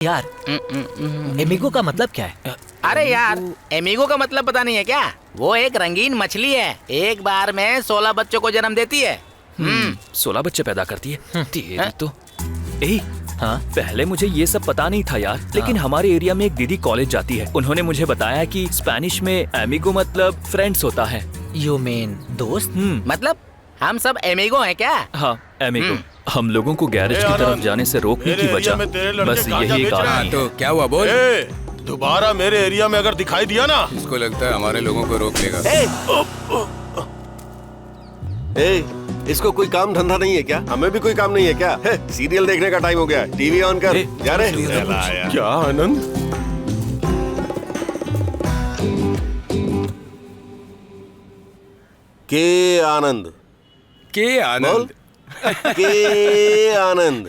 यार एमिगो का मतलब क्या है? अरे यार, एमिगो का मतलब पता नहीं है क्या? वो एक रंगीन मछली है, एक बार में 16 बच्चों को जन्म देती है। 16 बच्चे पैदा करती है। तेरी तो हाँ? पहले मुझे ये सब पता नहीं था यार, लेकिन हमारे एरिया में एक दीदी कॉलेज जाती है। उन्होंने मुझे बताया कि स्पेनिश में एमिगो मतलब फ्रेंड्स होता है। यू मीन दोस्त? मतलब हम सब एमिगो हैं क्या? हाँ, एमिगो। हम लोगों को गैरेज की तरफ जाने से रोकने की वजह बस यही एक आदमी है। तो क्या हुआ बोल? दोबारा मेरे एरिया में अगर दिखाई दिया ना, इसको लगता है हमारे लोगों को रोक लेगा। इसको कोई काम धंधा नहीं है क्या? हमें भी कोई काम नहीं है क्या? सीरियल देखने का टाइम हो गया, टीवी ऑन कर। जा रहे क्या आनंद? के आनंद, के आनंद, के आनंद।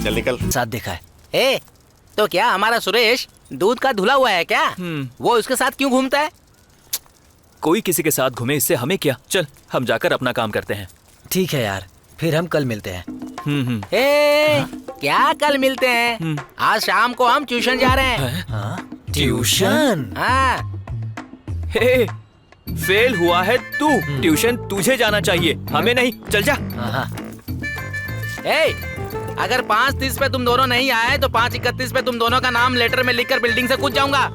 चल निकल। साथ देखा है। ए, तो क्या हमारा सुरेश दूध का धुला हुआ है क्या? वो उसके साथ क्यों घूमता है? कोई किसी के साथ घूमे, इससे हमें क्या? चल हम जाकर अपना काम करते हैं। ठीक है यार, फिर हम कल मिलते हैं। क्या कल मिलते हैं? आज शाम को हम ट्यूशन जा रहे हैं। ट्यूशन? हाँ। हे, फेल हुआ है तू। ट्यूशन तुझे जाना चाहिए, हमें नहीं। चल जा। अगर 5:30 पे तुम दोनों नहीं आए तो 5:31 पे तुम दोनों का नाम लेटर में लिखकर बिल्डिंग से कूद जाऊंगा।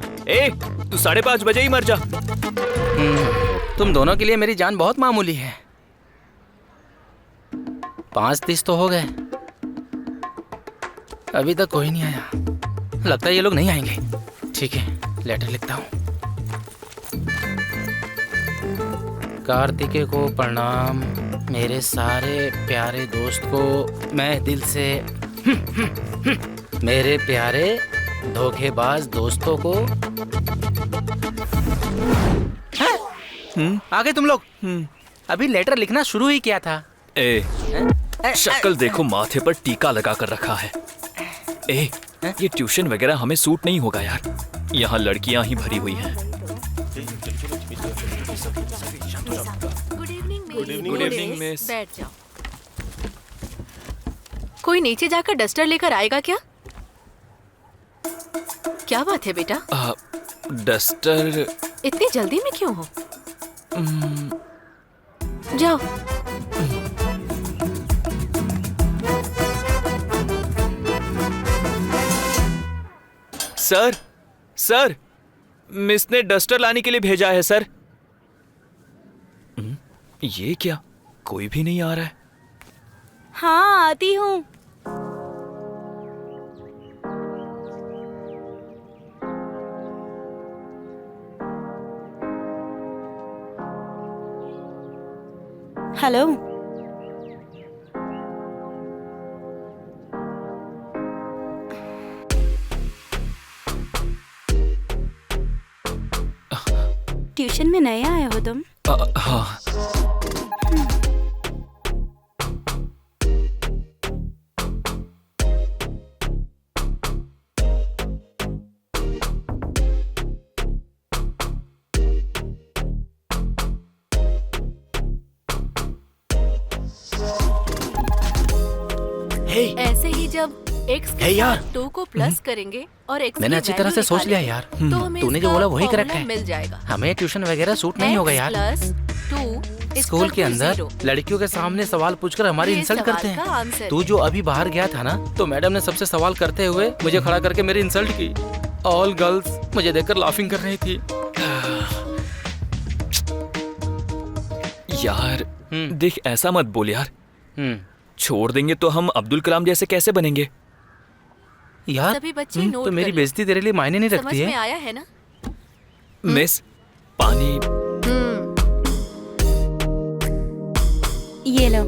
तू 5:30 बजे ही मर जा। तुम दोनों के लिए मेरी जान बहुत मामूली है। 5:30 तो हो गए, अभी तक कोई नहीं आया। लगता है ये लोग नहीं आएंगे। ठीक है, लेटर लिखता हूँ। कार्तिकेय को प्रणाम, मेरे सारे प्यारे दोस्त को मैं दिल से मेरे प्यारे धोखेबाज दोस्तों को। आगे तुम लोग। अभी लेटर लिखना शुरू ही किया था। शक्ल देखो, माथे पर टीका लगा कर रखा है। ये ट्यूशन वगैरह हमें सूट नहीं होगा यार, यहाँ लड़कियां ही भरी हुई हैं। Good evening miss. बैठ जाओ। कोई नीचे जाकर डस्टर लेकर आएगा क्या? क्या बात है बेटा? डस्टर? इतनी जल्दी में क्यों हो? जाओ। सर, सर, मिस ने डस्टर लाने के लिए भेजा है सर। ये क्या, कोई भी नहीं आ रहा है? हाँ, आती हूँ। हेलो। ट्यूशन में नए आए हो तुम? हाँ। ऐसे ही जब x के साथ 2 को प्लस करेंगे और x मैंने अच्छी तरह से सोच लिया यार। तो हमें तूने जो बोला वही करेक्ट है। मिल जाएगा। हमें ट्यूशन वगैरह सूट नहीं होगा यार। +2 स्कूल के अंदर लड़कियों के सामने सवाल पूछकर हमारी इंसल्ट करते हैं। तू जो अभी बाहर गया था ना, तो मैडम ने सबसे सवाल करते हुए मुझे खड़ा करके मेरी इंसल्ट की। ऑल गर्ल्स मुझे देखकर लाफिंग कर रही थी। यार देख, ऐसा मत बोल यार। छोड़ देंगे तो हम अब्दुल कलाम जैसे कैसे बनेंगे यार? सभी बच्चे नोट तो मेरी बेइज्जती तेरे लिए मायने नहीं रखती समझ है? में आया है ना? मिस, पानी। ये लो।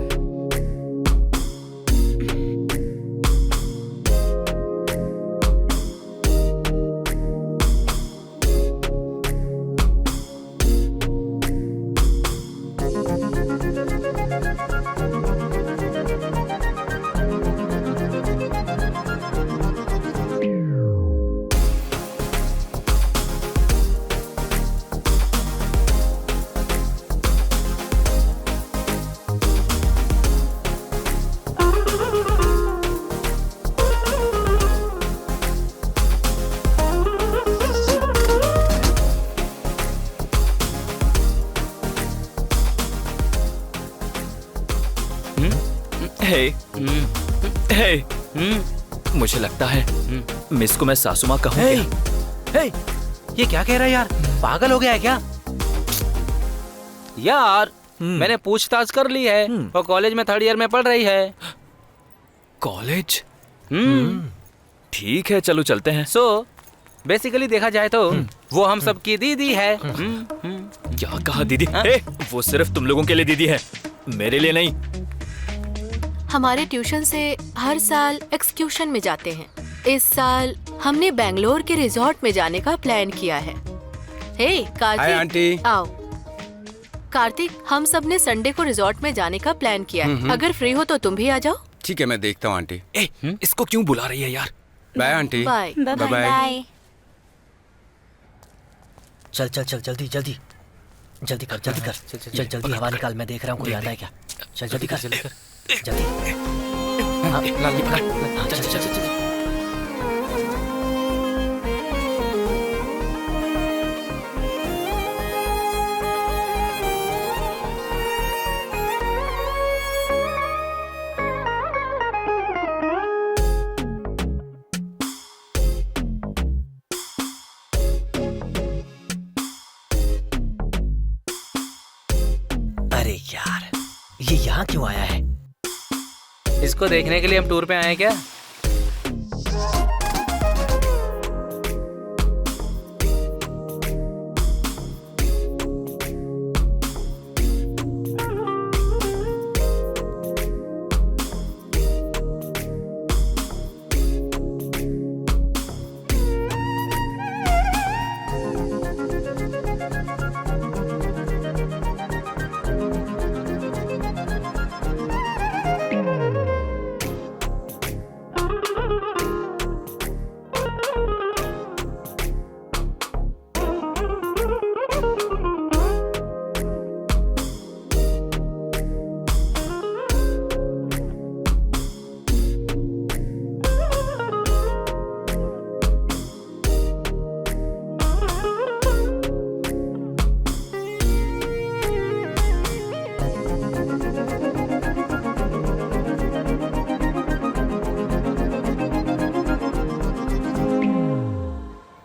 हे, हे, मुझे लगता है मिस को मैं सासू माँ कहूँ हे, क्या? हे, ये क्या कह रहा है यार? पागल हो गया है क्या? यार मैंने पूछताछ कर ली है। वो कॉलेज में 3rd ईयर में पढ़ रही है। कॉलेज? ठीक है, चलो चलते हैं। सो बेसिकली देखा जाए तो वो हम सब की दीदी है। क्या कहा दीदी? वो सिर्फ तुम लोगों के लिए दीदी है, मेरे लिए नहीं। हमारे ट्यूशन से हर साल एक्सक्यूशन में जाते हैं। इस साल हमने बेंगलोर के रिजॉर्ट में जाने का प्लान किया है। हे हाय कार्तिक, आंटी। आओ। कार्तिक, हम सब ने संडे को रिजॉर्ट में जाने का प्लान किया है। अगर फ्री हो तो तुम भी आ जाओ। ठीक है, मैं देखता हूँ आंटी। इसको क्यों बुला रही है यार? Bye aunty. Bye bye. चल चल चल, जल्दी जल्दी जल्दी कर, जल्दी कर। चल जल्दी हवा निकाल, मैं देख रहा हूँ कोई आता है क्या। चल जल्दी कर, जल्दी जल्दी। हाँ, लाल पकड़। हाँ, चल चल चल। अरे यार, ये यहाँ क्यों आया है? इसको देखने के लिए हम टूर पे आए हैं क्या?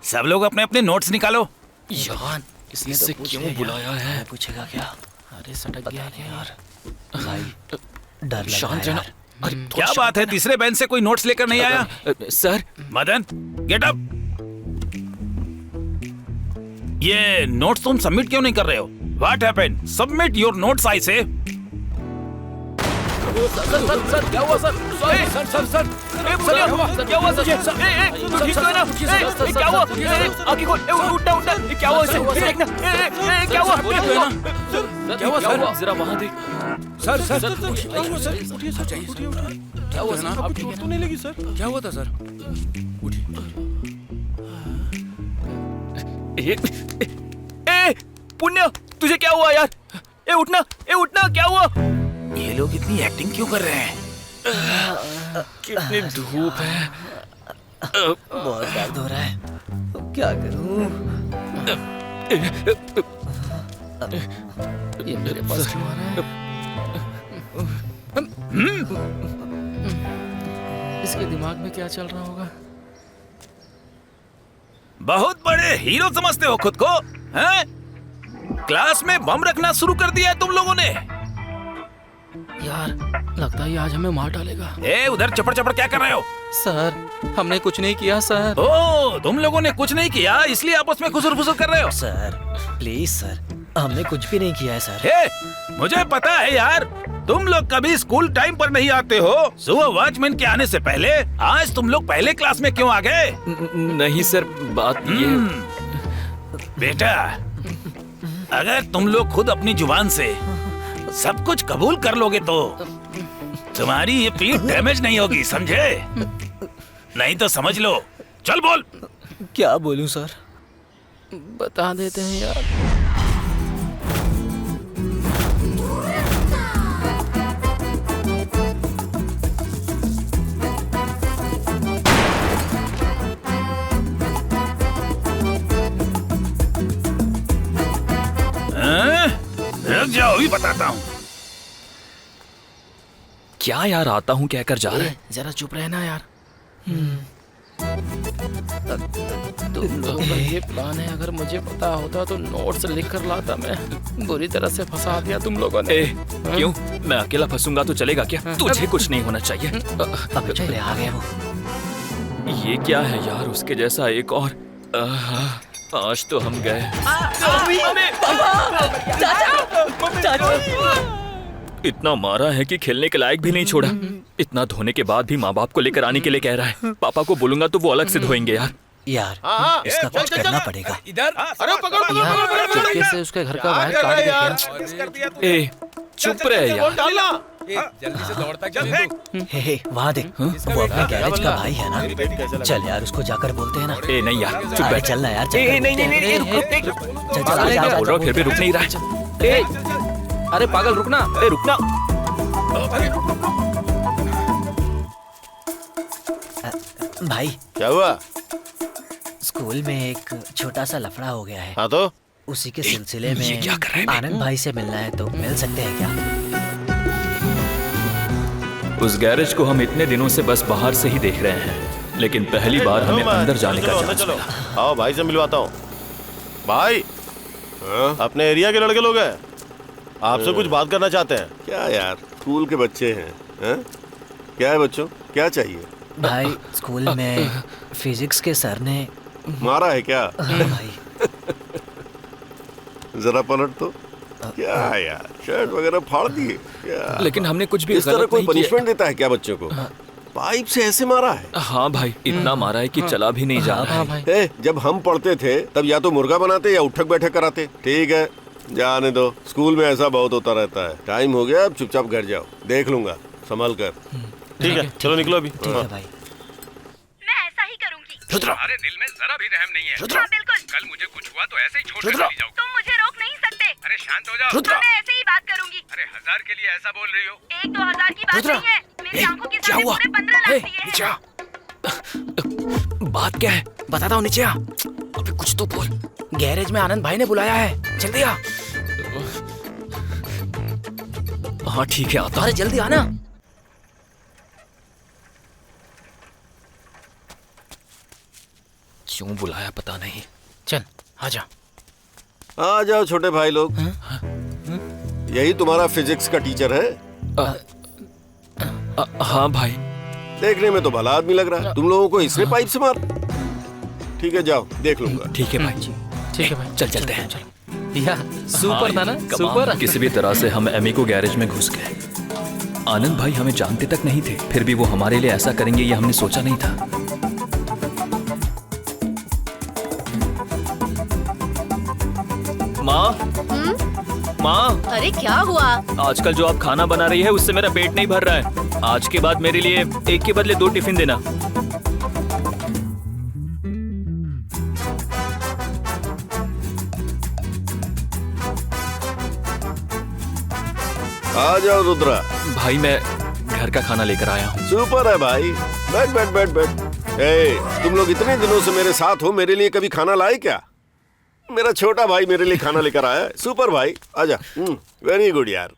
सब लोग अपने अपने नोट्स निकालो। यार इसने इसे तो पूछ क्यों लिया बुलाया है? पूछेगा क्या? अरे सटक गया क्या यार? भाई डर लग शांत रहा रहना। है। अरे क्या बात है, तीसरे बेंच से कोई नोट्स लेकर नहीं आया? Sir, Madan, get up. ये नोट्स तुम सबमिट क्यों नहीं कर रहे हो? What happened? Submit your notes I से। सर क्या हुआ सर? सर क्या हुआ सर? क्या हुआ? ठीक है ना? क्या हुआ? आगे खोल, उठना। क्या हुआ इसे? देखना। क्या हुआ? क्या हुआ सर? जरा वहाँ देख। सर क्या हुआ सर? आप चोट तो नहीं लगी सर? क्या हुआ था सर? ए पुण्य, तुझे क्या हुआ यार? उठना, क्या हुआ? ये लोग इतनी एक्टिंग क्यों कर रहे हैं? कितनी धूप है। बहुत दर्द हो रहा है, अब क्या करूं? ये मेरे पास क्यों आ रहा है? इसके दिमाग में क्या चल रहा होगा? बहुत बड़े हीरो समझते हो खुद को, हैं? क्लास में बम रखना शुरू कर दिया है तुम लोगों ने। यार लगता है आज हमें मार डालेगा। उधर चपड़ चपड़ क्या कर रहे हो? सर हमने कुछ नहीं किया सर। ओ, तुम लोगों ने कुछ नहीं किया इसलिए आपस में खुसर फुसर कर रहे हो। सर प्लीज सर, हमने कुछ भी नहीं किया है सर। मुझे पता है यार, तुम लोग कभी स्कूल टाइम पर नहीं आते हो। सुबह वॉचमैन के आने से पहले आज तुम लोग पहले क्लास में क्यों आ गए? नहीं सर, बात ये बेटा, अगर तुम लोग खुद अपनी जुबान से सब कुछ कबूल कर लोगे तो तुम्हारी ये पीठ डैमेज नहीं होगी, समझे? नहीं तो समझ लो। चल बोल। क्या बोलूं सर? बता देते हैं यार। रुक जाओ, अभी बताता हूँ। क्या यार, आता हूँ कहकर जा रहा है। जरा चुप रहना यार। तुम लोगों का ये प्लान है, अगर मुझे पता होता तो नोट्स लिख कर लाता मैं। बुरी तरह से फंसा दिया तुम लोगों ने। क्यों? मैं अकेला फंसूंगा तो चलेगा क्या? तुझे कुछ नहीं होना चाहिए। अब चले आ गए वो। ये क्या है यार, उसके जैसा एक और। आज तो हम गए। इतना मारा है कि खेलने के लायक भी नहीं छोड़ा। इतना धोने के बाद भी माँ बाप को लेकर आने के लिए कह रहा है। पापा को बोलूंगा तो वो अलग से धोएंगे यार। इसका कुछ करना पड़ेगा। इधर अरे यार चुपके से उसके घर का वायर काट दे क्या? ए चुप रहे यार। जल्दी से दौड़ता क्यों? हे वहाँ देख, वो अपने गैरेज का भाई है ना। चल यार उसको जाकर बोलते हैं ना। ए नहीं यार, चुप अरे बैठ। चलना यार। नहीं चल बोल रहा हूँ फिर भी रुक नहीं रहा है। अरे पागल रुकना। ए रुकना। भाई क्या हुआ? स्कूल में एक छोटा सा लफड़ा हो गया है। हाँ तो उसी के सिलसिले ये क्या कर रहा है में बे? आनंद भाई से मिलना है, तो मिल सकते हैं क्या? उस गैरेज को हम इतने दिनों से बस बाहर से ही देख रहे हैं, लेकिन पहली बार हमें अंदर जाने का चांस मिला। आओ भाई से मिलवाता हूँ। भाई अपने एरिया के लड़के लोग हैं, आपसे कुछ बात करना चाहते हैं। क्या यार, स्कूल के बच्चे हैं? क्या है बच्चों, क्या चाहिए? भाई स्कूल में फिजिक्स के सर ने मारा है क्या? भाई जरा पलट तो। क्या है यार, शर्ट वगैरह फाड़ दिए क्या? लेकिन हमने कुछ भी इस तरह गलत कोई नहीं किया। पनिशमेंट देता है क्या बच्चों को? पाइप से ऐसे मारा है? हाँ भाई, इतना मारा है कि चला भी नहीं जा रहा है। जब हम पढ़ते थे तब या तो मुर्गा बनाते या उठक बैठक कराते। ठीक है जाने दो, स्कूल में ऐसा बहुत होता रहता है। टाइम हो गया, अब चुपचाप घर जाओ, देख लूंगा संभल कर। ठीक है चलो निकलो अभी। ठीक है भाई। मैं ऐसा ही करूंगी। रुद्रा, अरे दिल में जरा भी रहम नहीं है। रुद्रा, हाँ, बिल्कुल। कल मुझे कुछ हुआ तो ऐसे ही छोड़ कर रुद्रा। चली जाओ। तुम मुझे रोक नहीं सकते। अरे शांत हो जाओ। रुद्रा। मैं ऐसे ही बात करूंगी। अरे 1000 के लिए ऐसा बोल रही हो? 1-2 हज़ार की बात रुद्रा। नहीं है। मेरी आंखों के क्या सामने हुआ? पूरे 15 लाख दिए हैं। बात क्या है बताता हूँ। नीचे आ। अबे कुछ तो बोल। गैरेज में आनंद भाई ने बुलाया है, जल्दी आ। हाँ ठीक है आता। अरे जल्दी आना। क्यों बुलाया पता नहीं। चल आजा। आ जाओ छोटे भाई लोग। यही तुम्हारा फिजिक्स का टीचर है? हाँ भाई। देखने में तो भला आदमी लग रहा है। तुम लोगों को इसने पाइप से मार? ठीक है जाओ, देख लूंगा। ठीक है भाई। ठीक है भाई, चल चलते हैं। यार सुपर था ना, कमाल। सुपर। किसी भी तरह से हम एमी को गैरेज में घुस गए। आनंद भाई हमें जानते तक नहीं थे, फिर भी वो हमारे लिए ऐसा करेंगे ये हमने सोचा नहीं था। माँ, माँ, अरे क्या हुआ? आजकल जो आप खाना बना रही है उससे मेरा पेट नहीं भर रहा है। आज के बाद मेरे लिए एक के बदले 2 टिफिन देना। आ जाओ रुद्रा। भाई मैं घर का खाना लेकर आया हूँ। सुपर है भाई। बैठ बैठ बैठ बैठ। तुम लोग इतने दिनों से मेरे साथ हो, मेरे लिए कभी खाना लाए क्या? मेरा छोटा भाई मेरे लिए खाना लेकर आया है। सुपर भाई, आजा। वेरी गुड यार।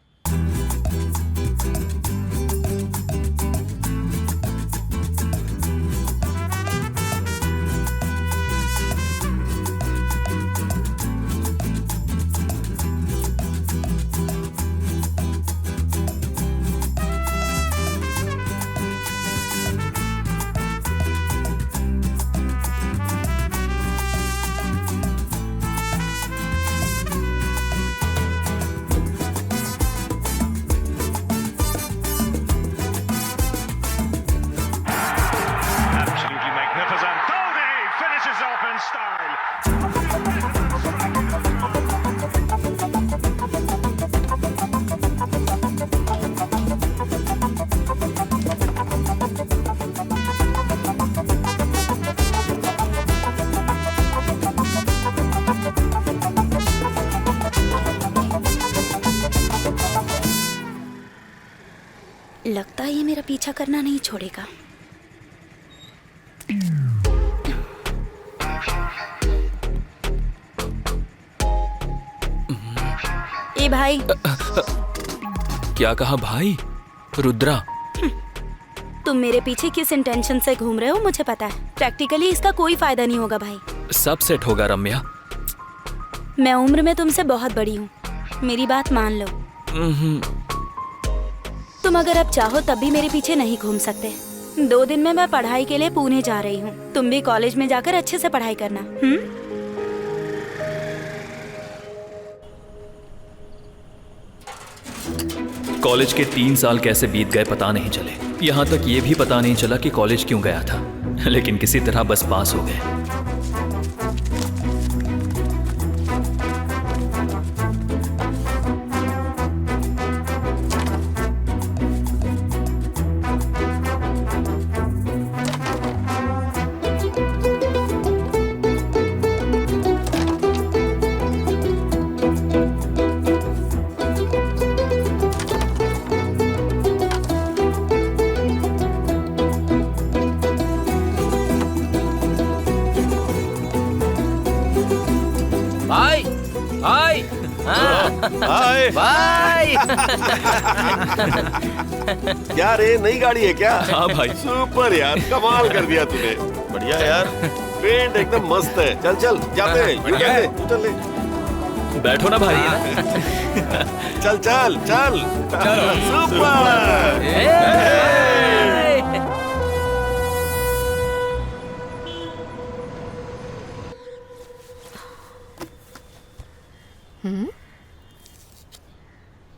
Absolutely magnificent. Goldie finishes off in style. लगता है ये मेरा पीछा करना नहीं छोड़ेगा। ए भाई, क्या कहा भाई? रुद्रा, तुम मेरे पीछे किस इंटेंशन से घूम रहे हो मुझे पता है। प्रैक्टिकली इसका कोई फायदा नहीं होगा भाई। सब सेट होगा रम्या। मैं उम्र में तुमसे बहुत बड़ी हूँ, मेरी बात मान लो। तुम अगर अब चाहो तब भी मेरे पीछे नहीं घूम सकते। 2 दिन में मैं पढ़ाई के लिए पुणे जा रही हूँ। तुम भी कॉलेज में जाकर अच्छे से पढ़ाई करना। कॉलेज के 3 साल कैसे बीत गए पता नहीं चले। यहाँ तक ये भी पता नहीं चला कि कॉलेज क्यों गया था, लेकिन किसी तरह बस पास हो गए। भाई भाई हाय भाई क्या रे, नई गाड़ी है क्या? हाँ भाई। सुपर यार, कमाल कर दिया तूने। बढ़िया यार। पेंट एकदम मस्त है। चल चल जाते हैं। चल ले। बैठो ना भाई। चल चल चल सुपर।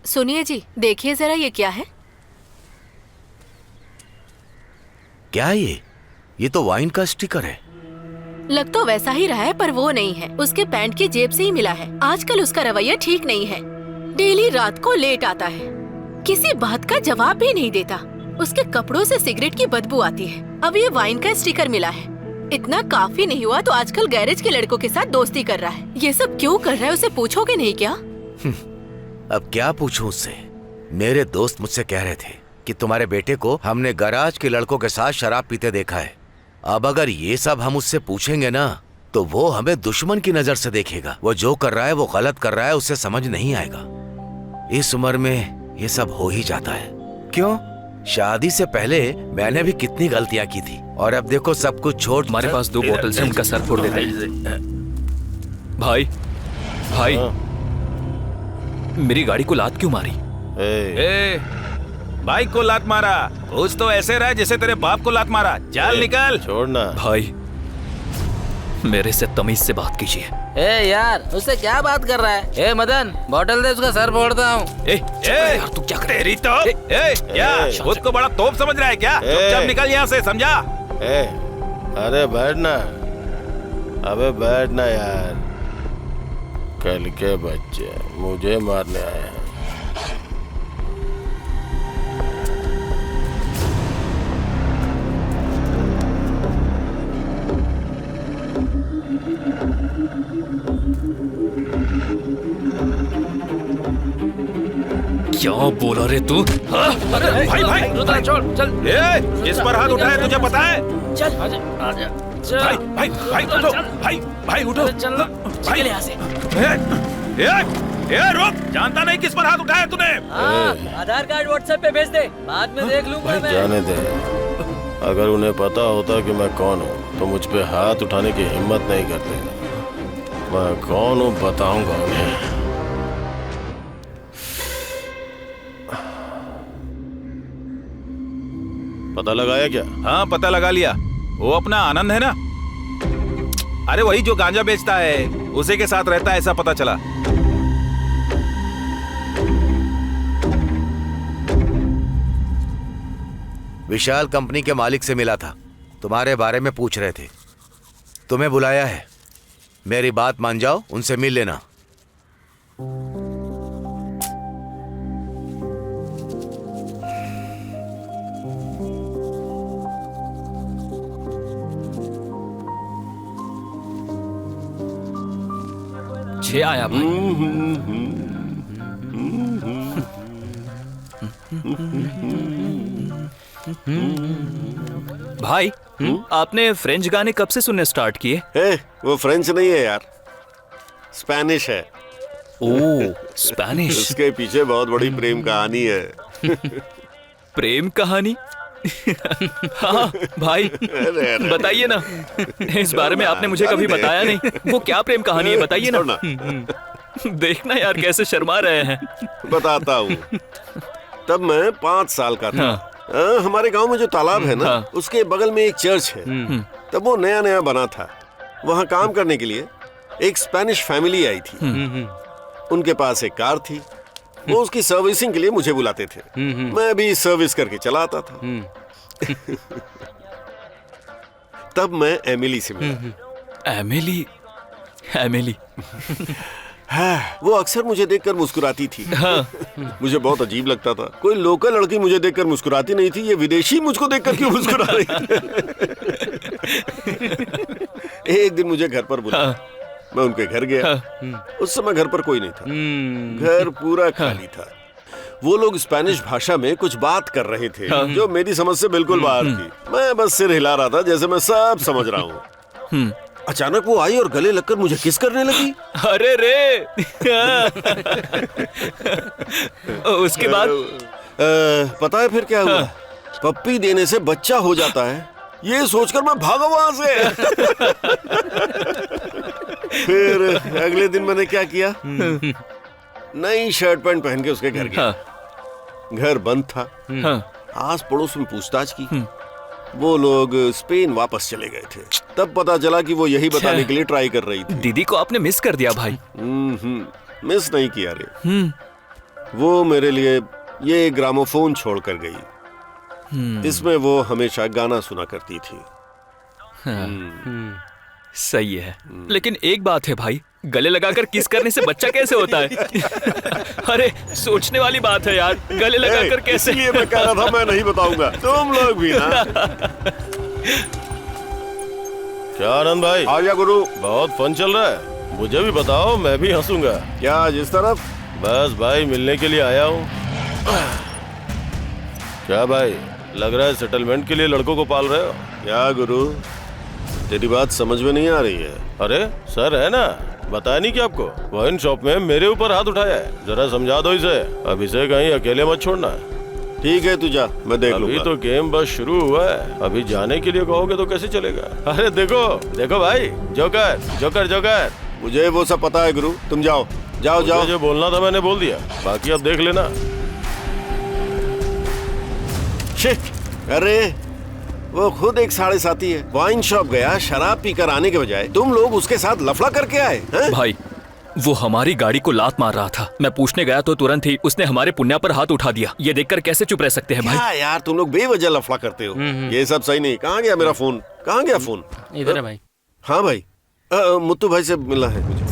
सुनिए जी, देखिए जरा ये क्या है। क्या है ये तो वाइन का स्टिकर है। लग तो वैसा ही रहा है पर वो नहीं है। उसके पैंट की जेब से ही मिला है। आजकल उसका रवैया ठीक नहीं है। डेली रात को लेट आता है, किसी बात का जवाब भी नहीं देता। उसके कपड़ों से सिगरेट की बदबू आती है। अब ये वाइन का स्टिकर मिला है। इतना काफी नहीं हुआ तो आजकल गैरेज के लड़कों के साथ दोस्ती कर रहा है। ये सब क्यों कर रहा है उसे पूछोगे नहीं क्या? अब क्या पूछूं उससे। मेरे दोस्त मुझसे कह रहे थे कि तुम्हारे बेटे को हमने गैराज के लड़कों के साथ शराब पीते देखा है। अब अगर ये सब हम उससे पूछेंगे ना तो वो हमें दुश्मन की नजर से देखेगा। वो जो कर रहा है वो गलत कर रहा है, उसे समझ नहीं आएगा। इस उम्र में ये सब हो ही जाता है। क्यों? शादी से पहले मैंने भी कितनी गलतियां की थी और अब देखो सब कुछ छोड़। हमारे पास 2 बोतल से उनका सर फोड़ देते हैं। भाई भाई मेरी गाड़ी को लात क्यों मारी? बाइक को लात मारा। कुछ तो ऐसे रहा जैसे तेरे बाप को लात मारा। चल निकल। छोड़ना भाई, मेरे से तमीज से बात कीजिए। ए यार, उससे क्या बात कर रहा है? ए मदन, बोतल दे, उसका सर फोड़ता हूँ। यार तू क्या कर तेरी तो क्या खुद को बड़ा तोप समझ रहा है क्या? चुपचाप निकल यहाँ से, समझा? अरे बैठना, अबे बैठना यार। कल के बच्चे मुझे मारने आए हैं। क्या बोला रे तू? अरे भाई भाई छोड़, चल। इस पर हाथ उठाए तुझे पता है? चल आजा। भाई भाई भाई उठो, भाई भाई उठो, चल भाई यहाँ से। रुक, जानता नहीं किस पर हाथ उठाया तूने? आधार कार्ड व्हाट्सएप पे भेज दे, बाद में देख लूंगा मैं। जाने दे। अगर उन्हें पता होता कि मैं कौन हूँ तो मुझ पे हाथ उठाने की हिम्मत नहीं करते। मैं कौन हूँ बताऊंगा उन्हें। पता लगाया क्या? हाँ पता लगा लिया। वो अपना आनंद है ना, अरे वही जो गांजा बेचता है, उसी के साथ रहता है, ऐसा पता चला। विशाल कंपनी के मालिक से मिला था, तुम्हारे बारे में पूछ रहे थे। तुम्हें बुलाया है, मेरी बात मान जाओ, उनसे मिल लेना। आया भाई। भाई आपने फ्रेंच गाने कब से सुनने स्टार्ट किए? वो फ्रेंच नहीं है यार, स्पेनिश है। ओह स्पेनिश। उसके पीछे बहुत बड़ी प्रेम कहानी है। प्रेम कहानी? हाँ भाई, बताइए ना, इस बारे में आपने मुझे कभी बताया नहीं। वो क्या प्रेम कहानी है, बताइए ना। देखना यार कैसे शर्मा रहे हैं। बताता हूँ। तब मैं 5 साल का था। हमारे गांव में जो तालाब है ना, उसके बगल में एक चर्च है। तब वो नया नया बना था। वहाँ काम करने के लिए एक स्पेनिश फैमिली आई थी। उनके पास एक कार थी। वो उसकी सर्विसिंग के लिए मुझे बुलाते थे। मैं भी सर्विस करके चला आता था। तब मैं एमिली से मिला। एमिली? एमिली वो अक्सर मुझे देखकर मुस्कुराती थी। मुझे बहुत अजीब लगता था। कोई लोकल लड़की मुझे देखकर मुस्कुराती नहीं थी। ये विदेशी मुझको देखकर क्यों मुस्कुरा रही थी? एक दिन मुझे घर पर बुलाया। मैं उनके घर गया। उस समय घर पर कोई नहीं था। घर पूरा खाली था। वो लोग स्पेनिश भाषा में कुछ बात कर रहे थे जो मेरी समझ से बिल्कुल बाहर थी। मैं बस सिर हिला रहा था जैसे मैं सब समझ रहा हूँ। अचानक वो आई और गले लगकर मुझे किस करने लगी। अरे रे। उसके बाद पता है फिर क्या हुआ? पप्पी देने से बच्चा हो जाता है, ये सोचकर मैं भागा वहां से। फिर अगले दिन मैंने क्या किया? नई शर्ट पैंट पहन के उसके घर गया। घर बंद था। आस पड़ोस में पूछताछ की। वो लोग स्पेन वापस चले गए थे। तब पता चला कि वो यही बताने के लिए ट्राई कर रही थी। दीदी को आपने मिस कर दिया भाई। मिस नहीं किया रे। वो मेरे लिए ये ग्रामोफोन छोड़कर गई। इसमें वो हमेशा गाना सुना करती थी। सही है। लेकिन एक बात है भाई, गले लगाकर किस करने से बच्चा कैसे होता है? अरे सोचने वाली बात है यार, गले लगाकर कैसे? इसलिए मैं कह रहा था मैं नहीं बताऊंगा। तुम लोग भी ना। क्या आनंद भाई? आजा गुरु। बहुत फन चल रहा है। मुझे भी बताओ, मैं भी हंसूंगा। क्या जिस तरफ? बस भाई मिलने के लिए आया हूँ। क्या भाई, लग रहा है सेटलमेंट के लिए लड़कों को पाल रहे हो? क्या गुरु, तेरी बात समझ में नहीं आ रही है। अरे सर है ना, बताया नहीं कि आपको? वाइन शॉप में मेरे ऊपर हाथ उठाया है। जरा समझा दो इसे। अब इसे कहीं अकेले मत छोड़ना। ठीक है तू जा, मैं देख लूंगा। अभी तो गेम बस शुरू हुआ है। अभी जाने के लिए कहोगे तो कैसे चलेगा? अरे देखो देखो भाई, जोकर जोकर जोकर। मुझे वो सब पता है गुरु, तुम जाओ जाओ जाओ। जो बोलना था मैंने बोल दिया, बाकी अब देख लेना। अरे वो खुद एक साढ़े साथी है। वाइन शॉप गया, शराब पीकर आने के बजाय तुम लोग उसके साथ लफड़ा करके आए हैं? भाई वो हमारी गाड़ी को लात मार रहा था। मैं पूछने गया तो तुरंत ही उसने हमारे पुण्या पर हाथ उठा दिया। ये देखकर कैसे चुप रह सकते हैं भाई? क्या यार, तुम लोग बेवजह लफड़ा करते हो। ये सब सही नहीं। कहाँ गया मेरा फोन? कहाँ गया फोन? इधर है भाई। हाँ भाई, मुत्तू भाई से मिला है मुझे।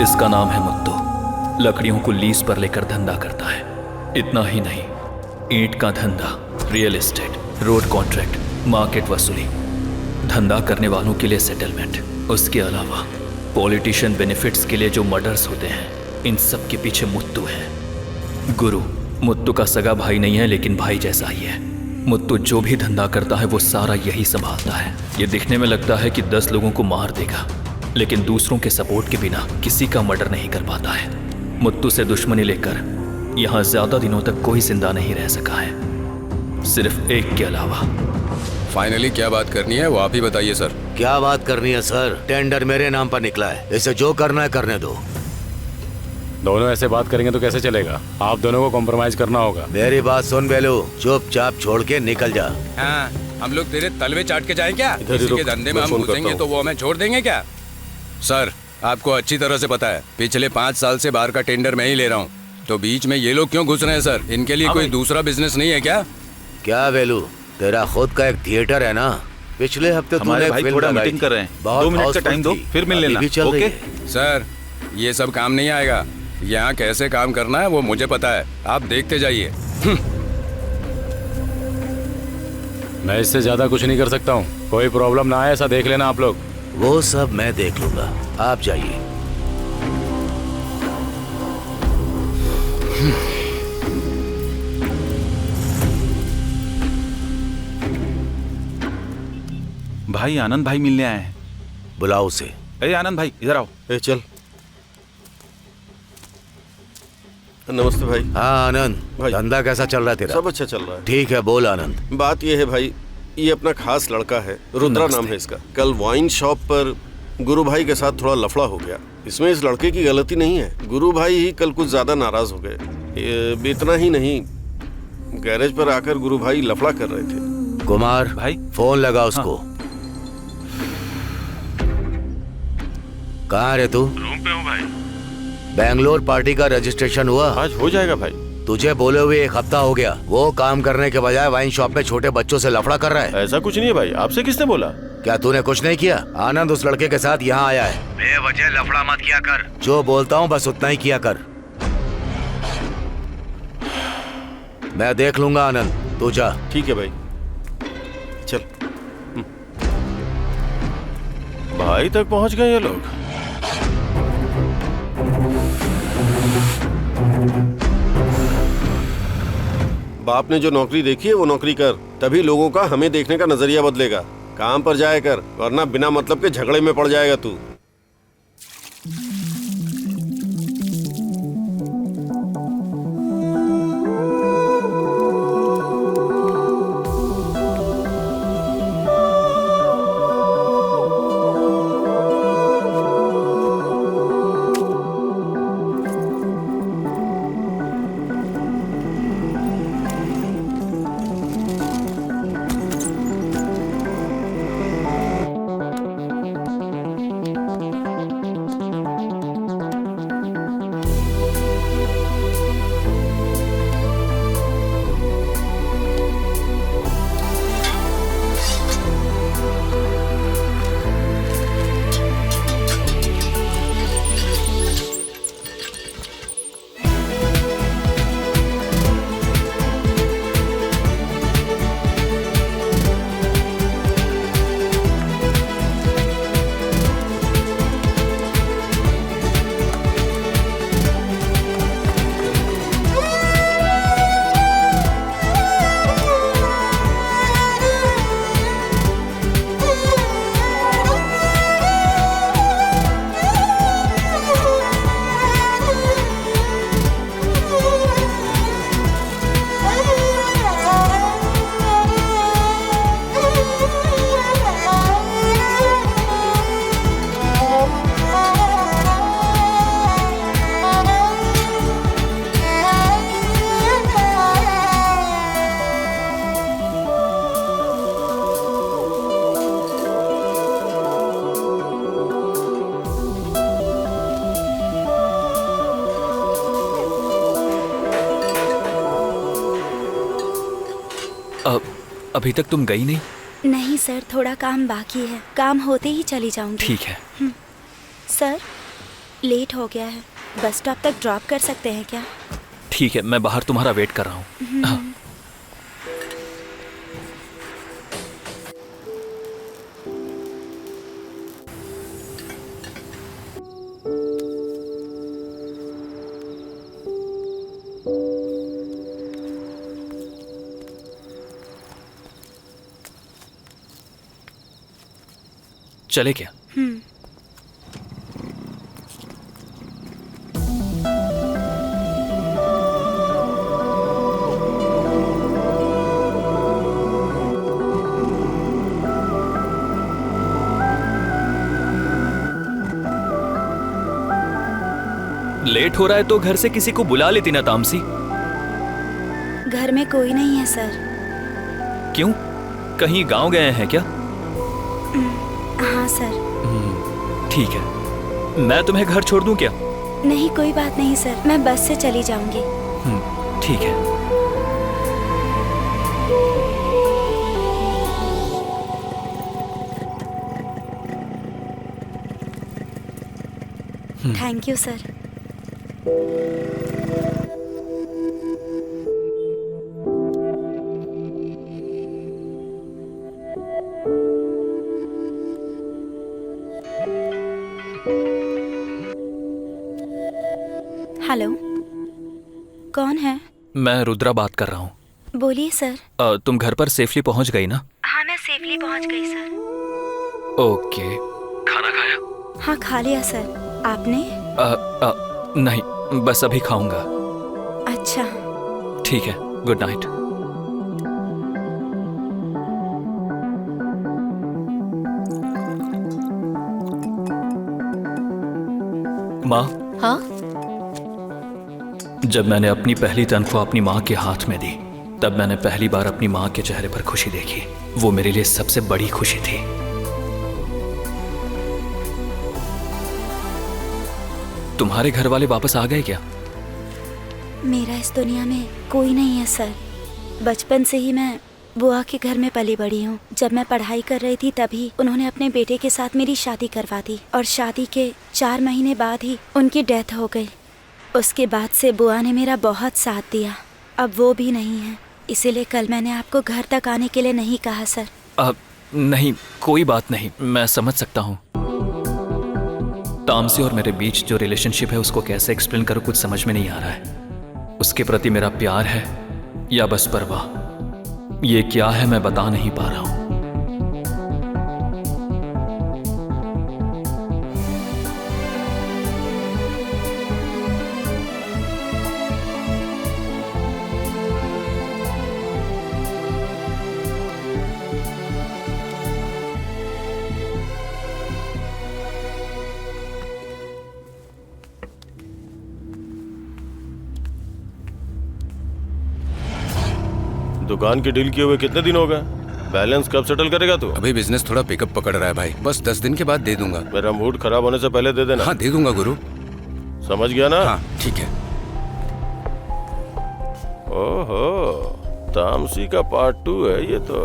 इसका नाम है मुत्तू। लकड़ियों को लीज पर लेकर धंधा करता है। इतना ही नहीं, ईंट का धंधा, real estate, road contract, market वसूली, धंधा करने वालों के लिए सेटलमेंट। उसके अलावा पॉलिटिशियन बेनिफिट्स के लिए जो मर्डर्स होते हैं, इन सब के पीछे मुत्तू है। गुरु मुत्तू का सगा भाई नहीं है, लेकिन भाई जैसा ही है। मुत्तू जो भी धंधा करता है वो सारा यही संभालता है। ये दिखने में लगता है कि 10 लोगों को मार देगा, लेकिन दूसरों के सपोर्ट के बिना किसी का मर्डर नहीं कर पाता है। मुत्तू से दुश्मनी लेकर यहाँ ज्यादा दिनों तक कोई जिंदा नहीं रह सका है, सिर्फ एक के अलावा। फाइनली क्या बात करनी है वो आप ही बताइए सर। क्या बात करनी है सर? टेंडर मेरे नाम पर निकला है, इसे जो करना है करने दो। दोनों ऐसे बात करेंगे तो कैसे चलेगा? आप दोनों को कॉम्प्रोमाइज करना होगा। मेरी बात सुन बेलू, चुपचाप छोड़ के निकल जा। हाँ, हम लोग तेरे तलवे चाट के जाएं क्या? किसी के धंधे में हम घुसेंगे तो वो हमें छोड़ देंगे क्या? सर आपको अच्छी तरह से पता है, पिछले 5 साल से बाहर का टेंडर मैं ही ले रहा हूँ, तो बीच में ये लोग क्यों घुस रहे हैं सर? इनके लिए कोई दूसरा बिजनेस नहीं है क्या? क्या बेलू, तेरा खुद का एक थिएटर है ना? पिछले हफ्ते हमारे भाई थोड़ा मीटिंग कर रहे हैं। 2 मिनट का टाइम दो, फिर मिल लेना। ओके सर, ये सब काम नहीं आएगा। यहाँ कैसे काम करना है वो मुझे पता है, आप देखते जाइए। मैं इससे ज्यादा कुछ नहीं कर सकता हूँ। कोई प्रॉब्लम ना आए ऐसा देख लेना आप लोग। वो सब मैं देख लूंगा, आप जाइए। भाई आनंद भाई मिलने आए हैं। बुलाओ उसे। अरे आनंद भाई इधर आओ। चल। नमस्ते भाई। हाँ आनंद, धंधा कैसा चल रहा है तेरा? सब अच्छा चल रहा है। ठीक है, बोल आनंद। बात ये है भाई, ये अपना खास लड़का है, रुद्रा नाम है इसका। कल वाइन शॉप पर गुरु भाई के साथ थोड़ा लफड़ा हो गया। इसमें इस लड़के की गलती नहीं है, गुरु भाई ही कल कुछ ज्यादा नाराज हो गए। इतना ही नहीं, गैरेज पर आकर गुरु भाई लफड़ा कर रहे थे। कुमार भाई, फोन लगा उसको। कहाँ रे तू? रूम पे हूँ भाई। बैंगलोर पार्टी का रजिस्ट्रेशन हुआ? आज हो जाएगा भाई। तुझे बोले हुए 1 हफ्ता हो गया, वो काम करने के बजाय वाइन शॉप में छोटे बच्चों से लफड़ा कर रहा है। ऐसा कुछ नहीं है भाई, आपसे किसने बोला? क्या तूने कुछ नहीं किया? आनंद उस लड़के के साथ यहाँ आया है। बेवजह लफड़ा मत किया कर। जो बोलता हूँ बस उतना ही किया कर। मैं देख लूंगा आनंद, तू जा। ठीक है भाई, चल। भाई तक पहुंच गए ये लोग। बाप ने जो नौकरी देखी है वो नौकरी कर, तभी लोगों का हमें देखने का नजरिया बदलेगा। काम पर जाया कर, वरना बिना मतलब के झगड़े में पड़ जाएगा तू। अभी तक तुम गई नहीं? नहीं सर, थोड़ा काम बाकी है, काम होते ही चली जाऊंगी। ठीक है। सर लेट हो गया है, बस स्टॉप तक ड्रॉप कर सकते हैं क्या? ठीक है, मैं बाहर तुम्हारा वेट कर रहा हूँ। चले क्या? लेट हो रहा है तो घर से किसी को बुला लेती ना तामसी। घर में कोई नहीं है सर। क्यों, कहीं गांव गए हैं क्या? हाँ सर। ठीक है, मैं तुम्हें घर छोड़ दूं क्या? नहीं कोई बात नहीं सर, मैं बस से चली जाऊंगी। ठीक है। Thank you sir. हेलो, कौन है? मैं रुद्रा बात कर रहा हूँ। बोलिए सर। तुम घर पर सेफली पहुँच गई ना? हाँ मैं सेफली पहुँच गई सर। ओके। खाना खाया? हाँ खा लिया सर, आपने? नहीं, बस अभी खाऊंगा। ठीक है, गुड नाइट। माँ, हाँ? जब मैंने अपनी पहली तनख्वाह अपनी माँ के हाथ में दी, तब मैंने पहली बार अपनी माँ के चेहरे पर खुशी देखी। वो मेरे लिए सबसे बड़ी खुशी थी। तुम्हारे घर वाले वापस आ गए क्या? मेरा इस दुनिया में कोई नहीं है सर। बचपन से ही मैं बुआ के घर में पली बड़ी हूँ। जब मैं पढ़ाई कर रही थी तभी उन्होंने अपने बेटे के साथ मेरी शादी करवा दी और शादी के 4 महीने बाद ही उनकी डेथ हो गई। उसके बाद से बुआ ने मेरा बहुत साथ दिया। अब वो भी नहीं है, इसीलिए कल मैंने आपको घर तक आने के लिए नहीं कहा सर। नहीं, कोई बात नहीं, मैं समझ सकता हूँ। तामसी और मेरे बीच जो रिलेशनशिप है उसको कैसे एक्सप्लेन करूँ कुछ समझ में नहीं आ रहा है। उसके प्रति मेरा प्यार है या बस परवाह, ये क्या है मैं बता नहीं पा रहा हूँ। दुकान की डील किए हुए कितने दिन हो गए? बैलेंस कब सेटल करेगा तू? अभी बिजनेस थोड़ा पिकअप पकड़ रहा है भाई, बस 10 दिन के बाद दे दूंगा। मेरा मूड खराब होने से पहले दे देना। हाँ दे दूंगा गुरु। समझ गया ना? हाँ ठीक है। ओहो, तामसी का पार्ट 2 है ये तो।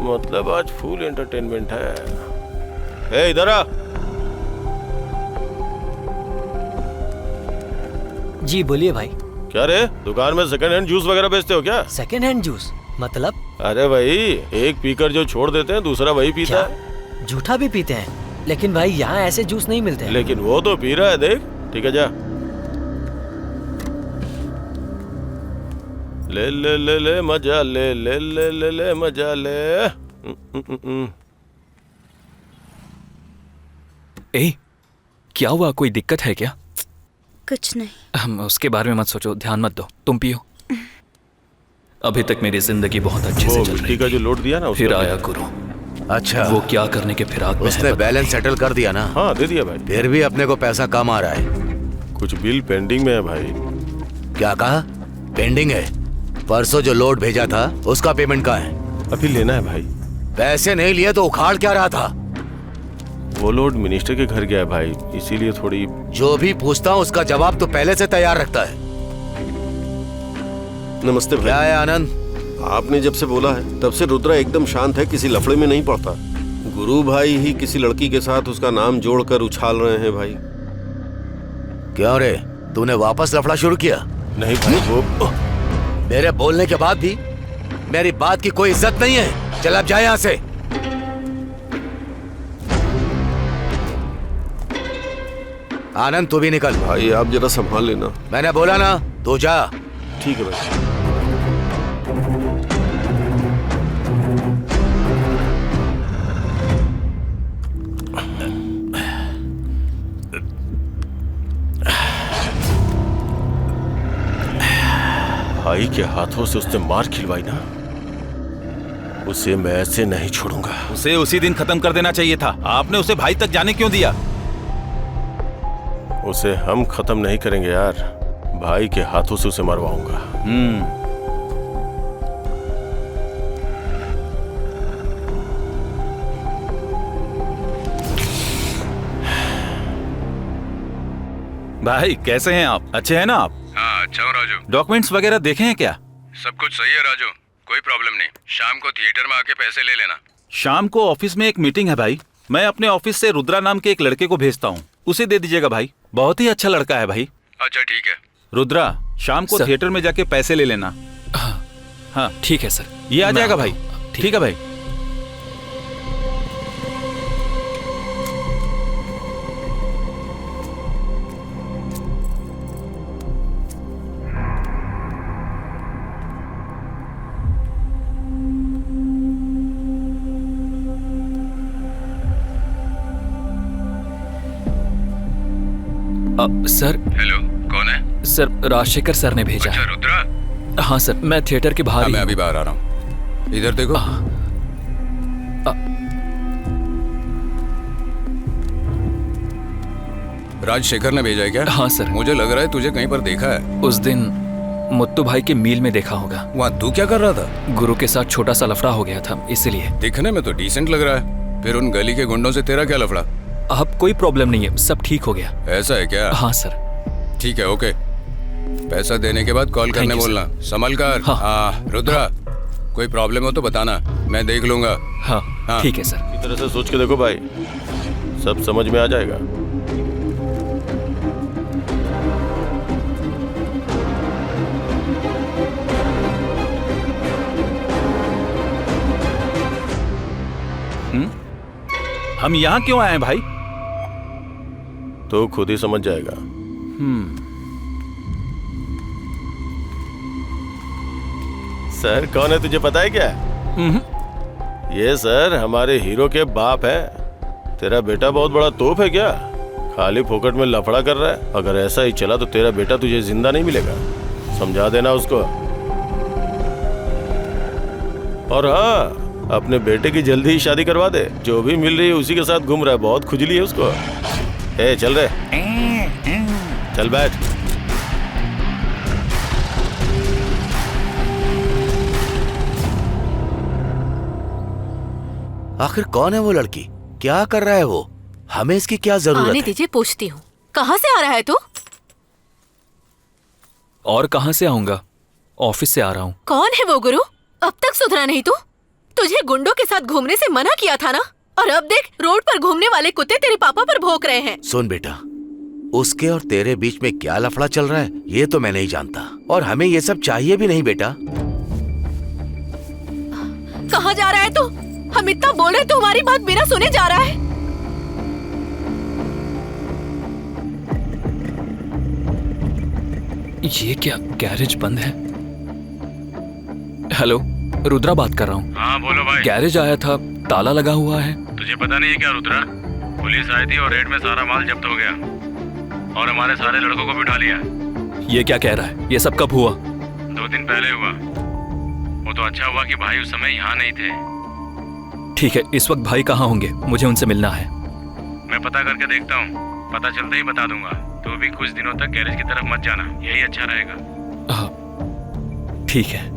मतलब आज फुल एंटरटेनमेंट है। ए इधर आ। जी बोलिए भाई। क्या रे, दुकान में सेकंड हैंड जूस वगैरह बेचते हो क्या? सेकंड हैंड जूस मतलब? अरे भाई, एक पीकर जो छोड़ देते हैं दूसरा वही पीता है। झूठा भी पीते हैं, लेकिन भाई यहाँ ऐसे जूस नहीं मिलते हैं। लेकिन वो तो पी रहा है, देख। ठीक है जा। ले ले ले ले मजा ले ले ले ले ले मजा ले। ए, क्या हुआ, कोई दिक्कत है क्या? कुछ नहीं। हम उसके बारे में मत सोचो, ध्यान मत दो, तुम पियो। अभी तक मेरी जिंदगी बहुत अच्छे से चल रही का जो लोड दिया ना, फिर आया गुरु। अच्छा, वो क्या करने के फिराक में उसने बैलेंस सेटल कर दिया ना? हाँ दे दिया भाई। फिर भी अपने को पैसा कम आ रहा है। कुछ बिल पेंडिंग में है भाई। क्या कहा? पेंडिंग है? परसों जो लोड भेजा था उसका पेमेंट कहाँ है? अभी लेना है भाई। पैसे नहीं लिए तो उखाड़ क्या रहा था? वो लोड मिनिस्टर के घर गया है भाई, इसीलिए थोड़ी। जो भी पूछता हूँ उसका जवाब तो पहले से तैयार रखता है। नमस्ते भाई। क्या है आनंद? आपने जब से बोला है तब से रुद्रा एकदम शांत है, किसी लफड़े में नहीं पड़ता। गुरु भाई ही किसी लड़की के साथ उसका नाम जोड़कर उछाल रहे हैं भाई। क्यों रे, तूने वापस लफड़ा शुरू किया? नहीं भाई, वो मेरे बोलने के बाद भी मेरी बात की कोई इज्जत नहीं है। चल अब जा यहाँ से। आनंद तू भी निकल। भाई आप जरा संभाल लेना। मैंने बोला ना, तू जा। ठीक है भाई। भाई के हाथों से उसने मार खिलवाई ना, उसे मैं ऐसे नहीं छोड़ूंगा। उसे उसी दिन खत्म कर देना चाहिए था। आपने उसे भाई तक जाने क्यों दिया? उसे हम खत्म नहीं करेंगे यार, भाई के हाथों से उसे मरवाऊंगा। भाई कैसे हैं आप? अच्छे हैं ना आप? हाँ अच्छा हूँ राजू। डॉक्यूमेंट्स वगैरह देखे हैं क्या? सब कुछ सही है राजू, कोई प्रॉब्लम नहीं। शाम को थिएटर में आके पैसे ले लेना। शाम को ऑफिस में एक मीटिंग है भाई। मैं अपने ऑफिस से रुद्रा नाम के एक लड़के को भेजता हूँ, उसे दे दीजिएगा भाई। बहुत ही अच्छा लड़का है भाई। अच्छा ठीक है। रुद्रा, शाम को थिएटर में जाके पैसे ले लेना। हाँ ठीक है सर। ये आ जाएगा भाई। ठीक है भाई। सर। हेलो, कौन है? सर राजशेखर सर ने भेजा। अच्छा रुद्रा, हाँ सर, मैं थिएटर के बाहर मैं अभी बाहर आ रहा हूँ। इधर देखो। राजशेखर ने भेजा है क्या? हाँ सर। मुझे लग रहा है तुझे कहीं पर देखा है। उस दिन मुत्तू भाई के मील में देखा होगा। वहाँ तू क्या कर रहा था? गुरु के साथ छोटा सा लफड़ा हो गया था, इसलिए। दिखने में तो डिसेंट लग रहा है, फिर उन गली के गुंडों से तेरा क्या लफड़ा? अब कोई प्रॉब्लम नहीं है, सब ठीक हो गया। ऐसा है क्या? हाँ सर। ठीक है, ओके। पैसा देने के बाद कॉल करने बोलना। संभल कर। हाँ रुद्रा, कोई प्रॉब्लम हो तो बताना, मैं देख लूंगा। हाँ ठीक है सर। इस तरह से सोच के देखो भाई, सब समझ में आ जाएगा। हम यहाँ क्यों आए हैं भाई? तो खुद ही समझ जाएगा। सर कौन है तुझे पता है क्या? ये सर हमारे हीरो के बाप है। तेरा बेटा बहुत बड़ा तोप है क्या? खाली फोकट में लफड़ा कर रहा है। अगर ऐसा ही चला तो तेरा बेटा तुझे जिंदा नहीं मिलेगा, समझा देना उसको। और हाँ, अपने बेटे की जल्दी ही शादी करवा दे। जो भी मिल रही है उसी के साथ घूम रहा है, बहुत खुजली है उसको। ए चल रे, चल बैठ। आखिर कौन है वो लड़की? क्या कर रहा है वो? हमें इसकी क्या जरूरत आने है? दीजिए, पूछती हूँ। कहाँ से आ रहा है तू? और कहाँ से आऊंगा? ऑफिस से आ रहा हूँ। कौन है वो गुरु? अब तक सुधरा नहीं तू? तुझे गुंडों के साथ घूमने से मना किया था ना, और अब देख रोड पर घूमने वाले कुत्ते तेरे पापा पर भौंक रहे हैं। सुन बेटा, उसके और तेरे बीच में क्या लफड़ा चल रहा है ये तो मैं नहीं जानता, और हमें ये सब चाहिए भी नहीं बेटा। कहाँ जा रहा है तू? हम इतना बोल रहे, तू हमारी बात बिना सुने जा रहा है। ये क्या, गैरेज बंद है? हेलो, रुद्रा बात कर रहा हूँ। हाँ बोलो भाई। गैरेज आया था, ताला लगा हुआ है। तुझे पता नहीं है क्या रुद्रा? पुलिस आई थी और रेड में सारा माल जब्त हो गया और हमारे सारे लड़कों को बिठा लिया। ये क्या कह रहा है? ये सब कब हुआ? 2 दिन पहले हुआ। वो तो अच्छा हुआ कि भाई उस समय यहाँ नहीं थे। ठीक है, इस वक्त भाई कहाँ होंगे? मुझे उनसे मिलना है। मैं पता करके देखता हूँ, पता चलते ही बता दूंगा। तू भी कुछ दिनों तक गैरेज की तरफ मत जाना, यही अच्छा रहेगा। हाँ ठीक है।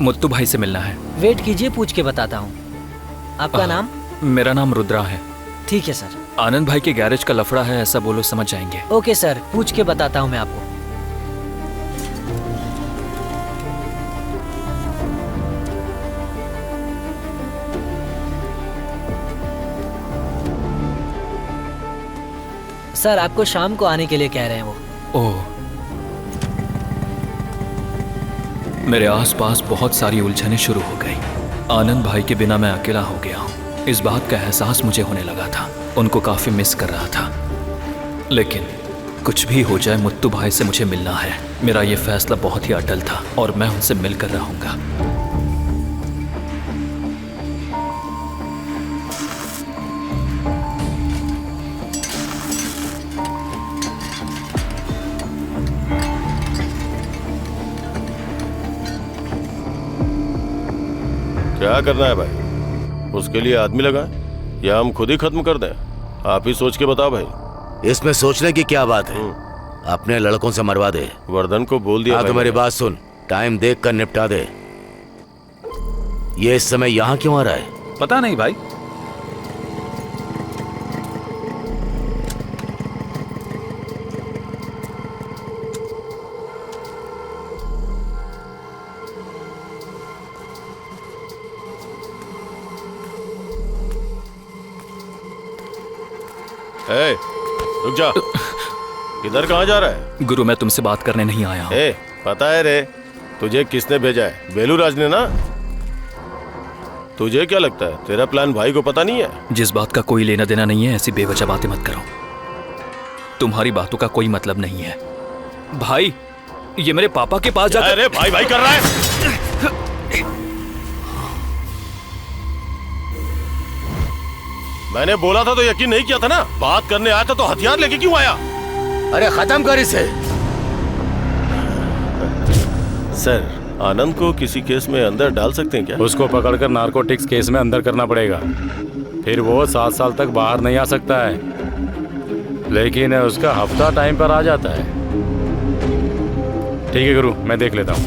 मुत्तू भाई से मिलना है। वेट कीजिए, पूछ के बताता हूँ। आपका नाम? मेरा नाम रुद्रा है। ठीक है सर। आनंद भाई के गैरेज का लफड़ा है, ऐसा बोलो, समझ जाएंगे। ओके सर, पूछ के बताता हूँ मैं आपको। सर आपको शाम को आने के लिए कह रहे हैं वो। ओह, मेरे आसपास बहुत सारी उलझनें शुरू हो गई। आनंद भाई के बिना मैं अकेला हो गया हूँ, इस बात का एहसास मुझे होने लगा था। उनको काफी मिस कर रहा था, लेकिन कुछ भी हो जाए मुत्तू भाई से मुझे मिलना है। मेरा ये फैसला बहुत ही अटल था और मैं उनसे मिलकर रहूंगा। क्या करना है भाई? उसके लिए आदमी लगा या हम खुद ही खत्म कर दें? आप ही सोच के बताओ भाई। इसमें सोचने की क्या बात है? अपने लड़कों से मरवा दे। वर्धन को बोल दिया। तो मेरी बात सुन, टाइम देख कर निपटा दे। ये इस समय यहाँ क्यों आ रहा है? पता नहीं भाई। रुक जा। इधर कहाँ जा रहा है? गुरु, मैं तुमसे बात करने नहीं आया हूँ। पता है रे, तुझे किसने भेजा है? बेलूराज ने ना। तुझे क्या लगता है तेरा प्लान भाई को पता नहीं है? जिस बात का कोई लेना देना नहीं है, ऐसी बेवजह बातें मत करो। तुम्हारी बातों का कोई मतलब नहीं है। भाई, ये मेरे पापा के पास जाकर। अरे भाई भाई कर रहा है। मैंने बोला था तो यकीन नहीं किया था ना। बात करने आया था तो हथियार लेके क्यों आया? अरे खत्म कर इसे। सर, आनंद को किसी केस में अंदर डाल सकते हैं क्या? उसको पकड़कर नारकोटिक्स केस में अंदर करना पड़ेगा, फिर वो 7 साल तक बाहर नहीं आ सकता है, लेकिन उसका हफ्ता टाइम पर आ जाता है। ठीक है गुरु, मैं देख लेता हूँ।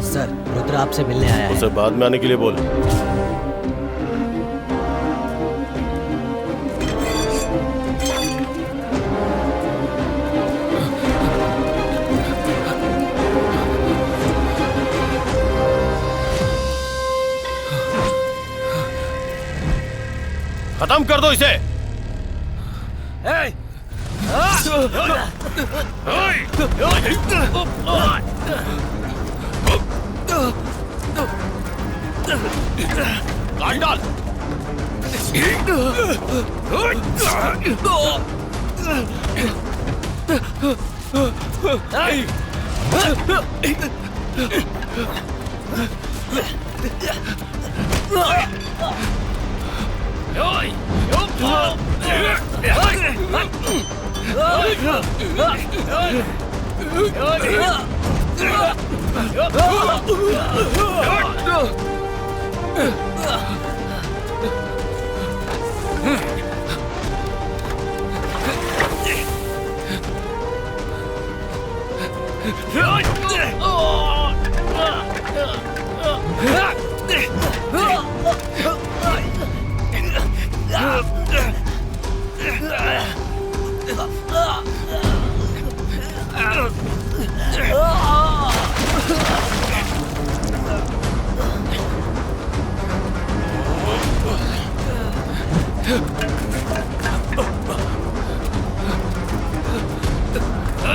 सर, रुद्र आपसे मिलने आया है। उसे बाद में आने के लिए बोल। खत्म कर दो इसे। काट डाल।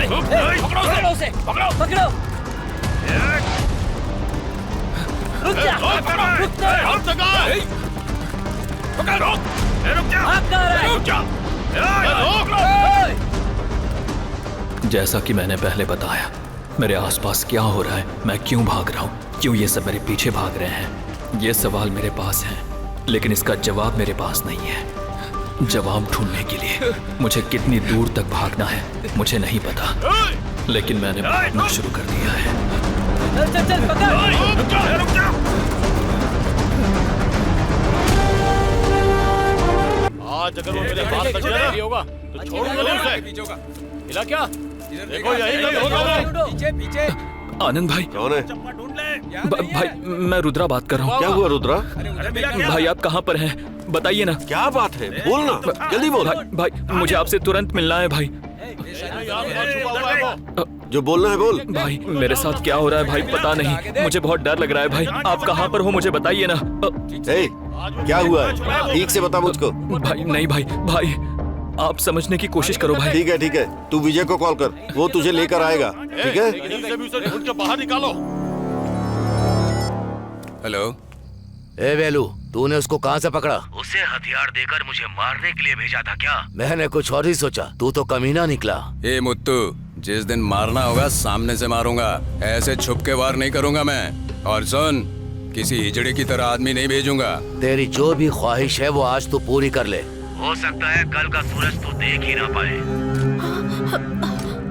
पकड़ो उसे, पकड़ो, पकड़ो। रुक जा, रुक जा। जैसा कि मैंने पहले बताया, मेरे आसपास क्या हो रहा है, मैं क्यों भाग रहा हूँ, क्यों ये सब मेरे पीछे भाग रहे हैं, ये सवाल मेरे पास है, लेकिन इसका जवाब मेरे पास नहीं है। जवाब ढूंढने के लिए मुझे कितनी दूर तक भागना है मुझे नहीं पता, लेकिन मैंने भागना शुरू कर दिया है। चल चल चल, पकड़। रुक जा। आज अगर वो मेरे हाथ तक गया ना तो छोड़ूंगा नहीं उसे। हिला क्या? देखो यही नहीं होगा। पीछे पीछे। आनंद भाई। कौन है? भाई मैं रुद्रा बात कर रहा हूँ। क्या हुआ रुद्रा? भाई आप कहाँ पर हैं? बताइए ना। क्या बात है, बोलना, जल्दी बोल। भाई मुझे आपसे तुरंत मिलना है भाई। जो बोलना है बोल। भाई मेरे साथ क्या हो रहा है भाई पता नहीं, मुझे बहुत डर लग रहा है भाई। आप कहाँ पर हो मुझे बताइए ना। क्या हुआ है, ठीक से बता मुझको। भाई नहीं भाई, भाई आप समझने की कोशिश करो भाई। ठीक है, तू विजय को कॉल कर, वो तुझे लेकर आएगा, ठीक है? ढूंढ के बाहर निकालो। हेलो। ए वेलू, तूने उसको कहाँ से पकड़ा? उसे हथियार देकर मुझे मारने के लिए भेजा था क्या? मैंने कुछ और ही सोचा, तू तो कमीना निकला। ए मुत्तू, जिस दिन मारना होगा सामने से मारूंगा, ऐसे छुप के वार नहीं करूंगा मैं। और सुन, किसी हिजड़े की तरह आदमी नहीं भेजूंगा। तेरी जो भी ख्वाहिश है वो आज तू पूरी कर ले। हो सकता है कल का सूरज तू देख ही ना पाए।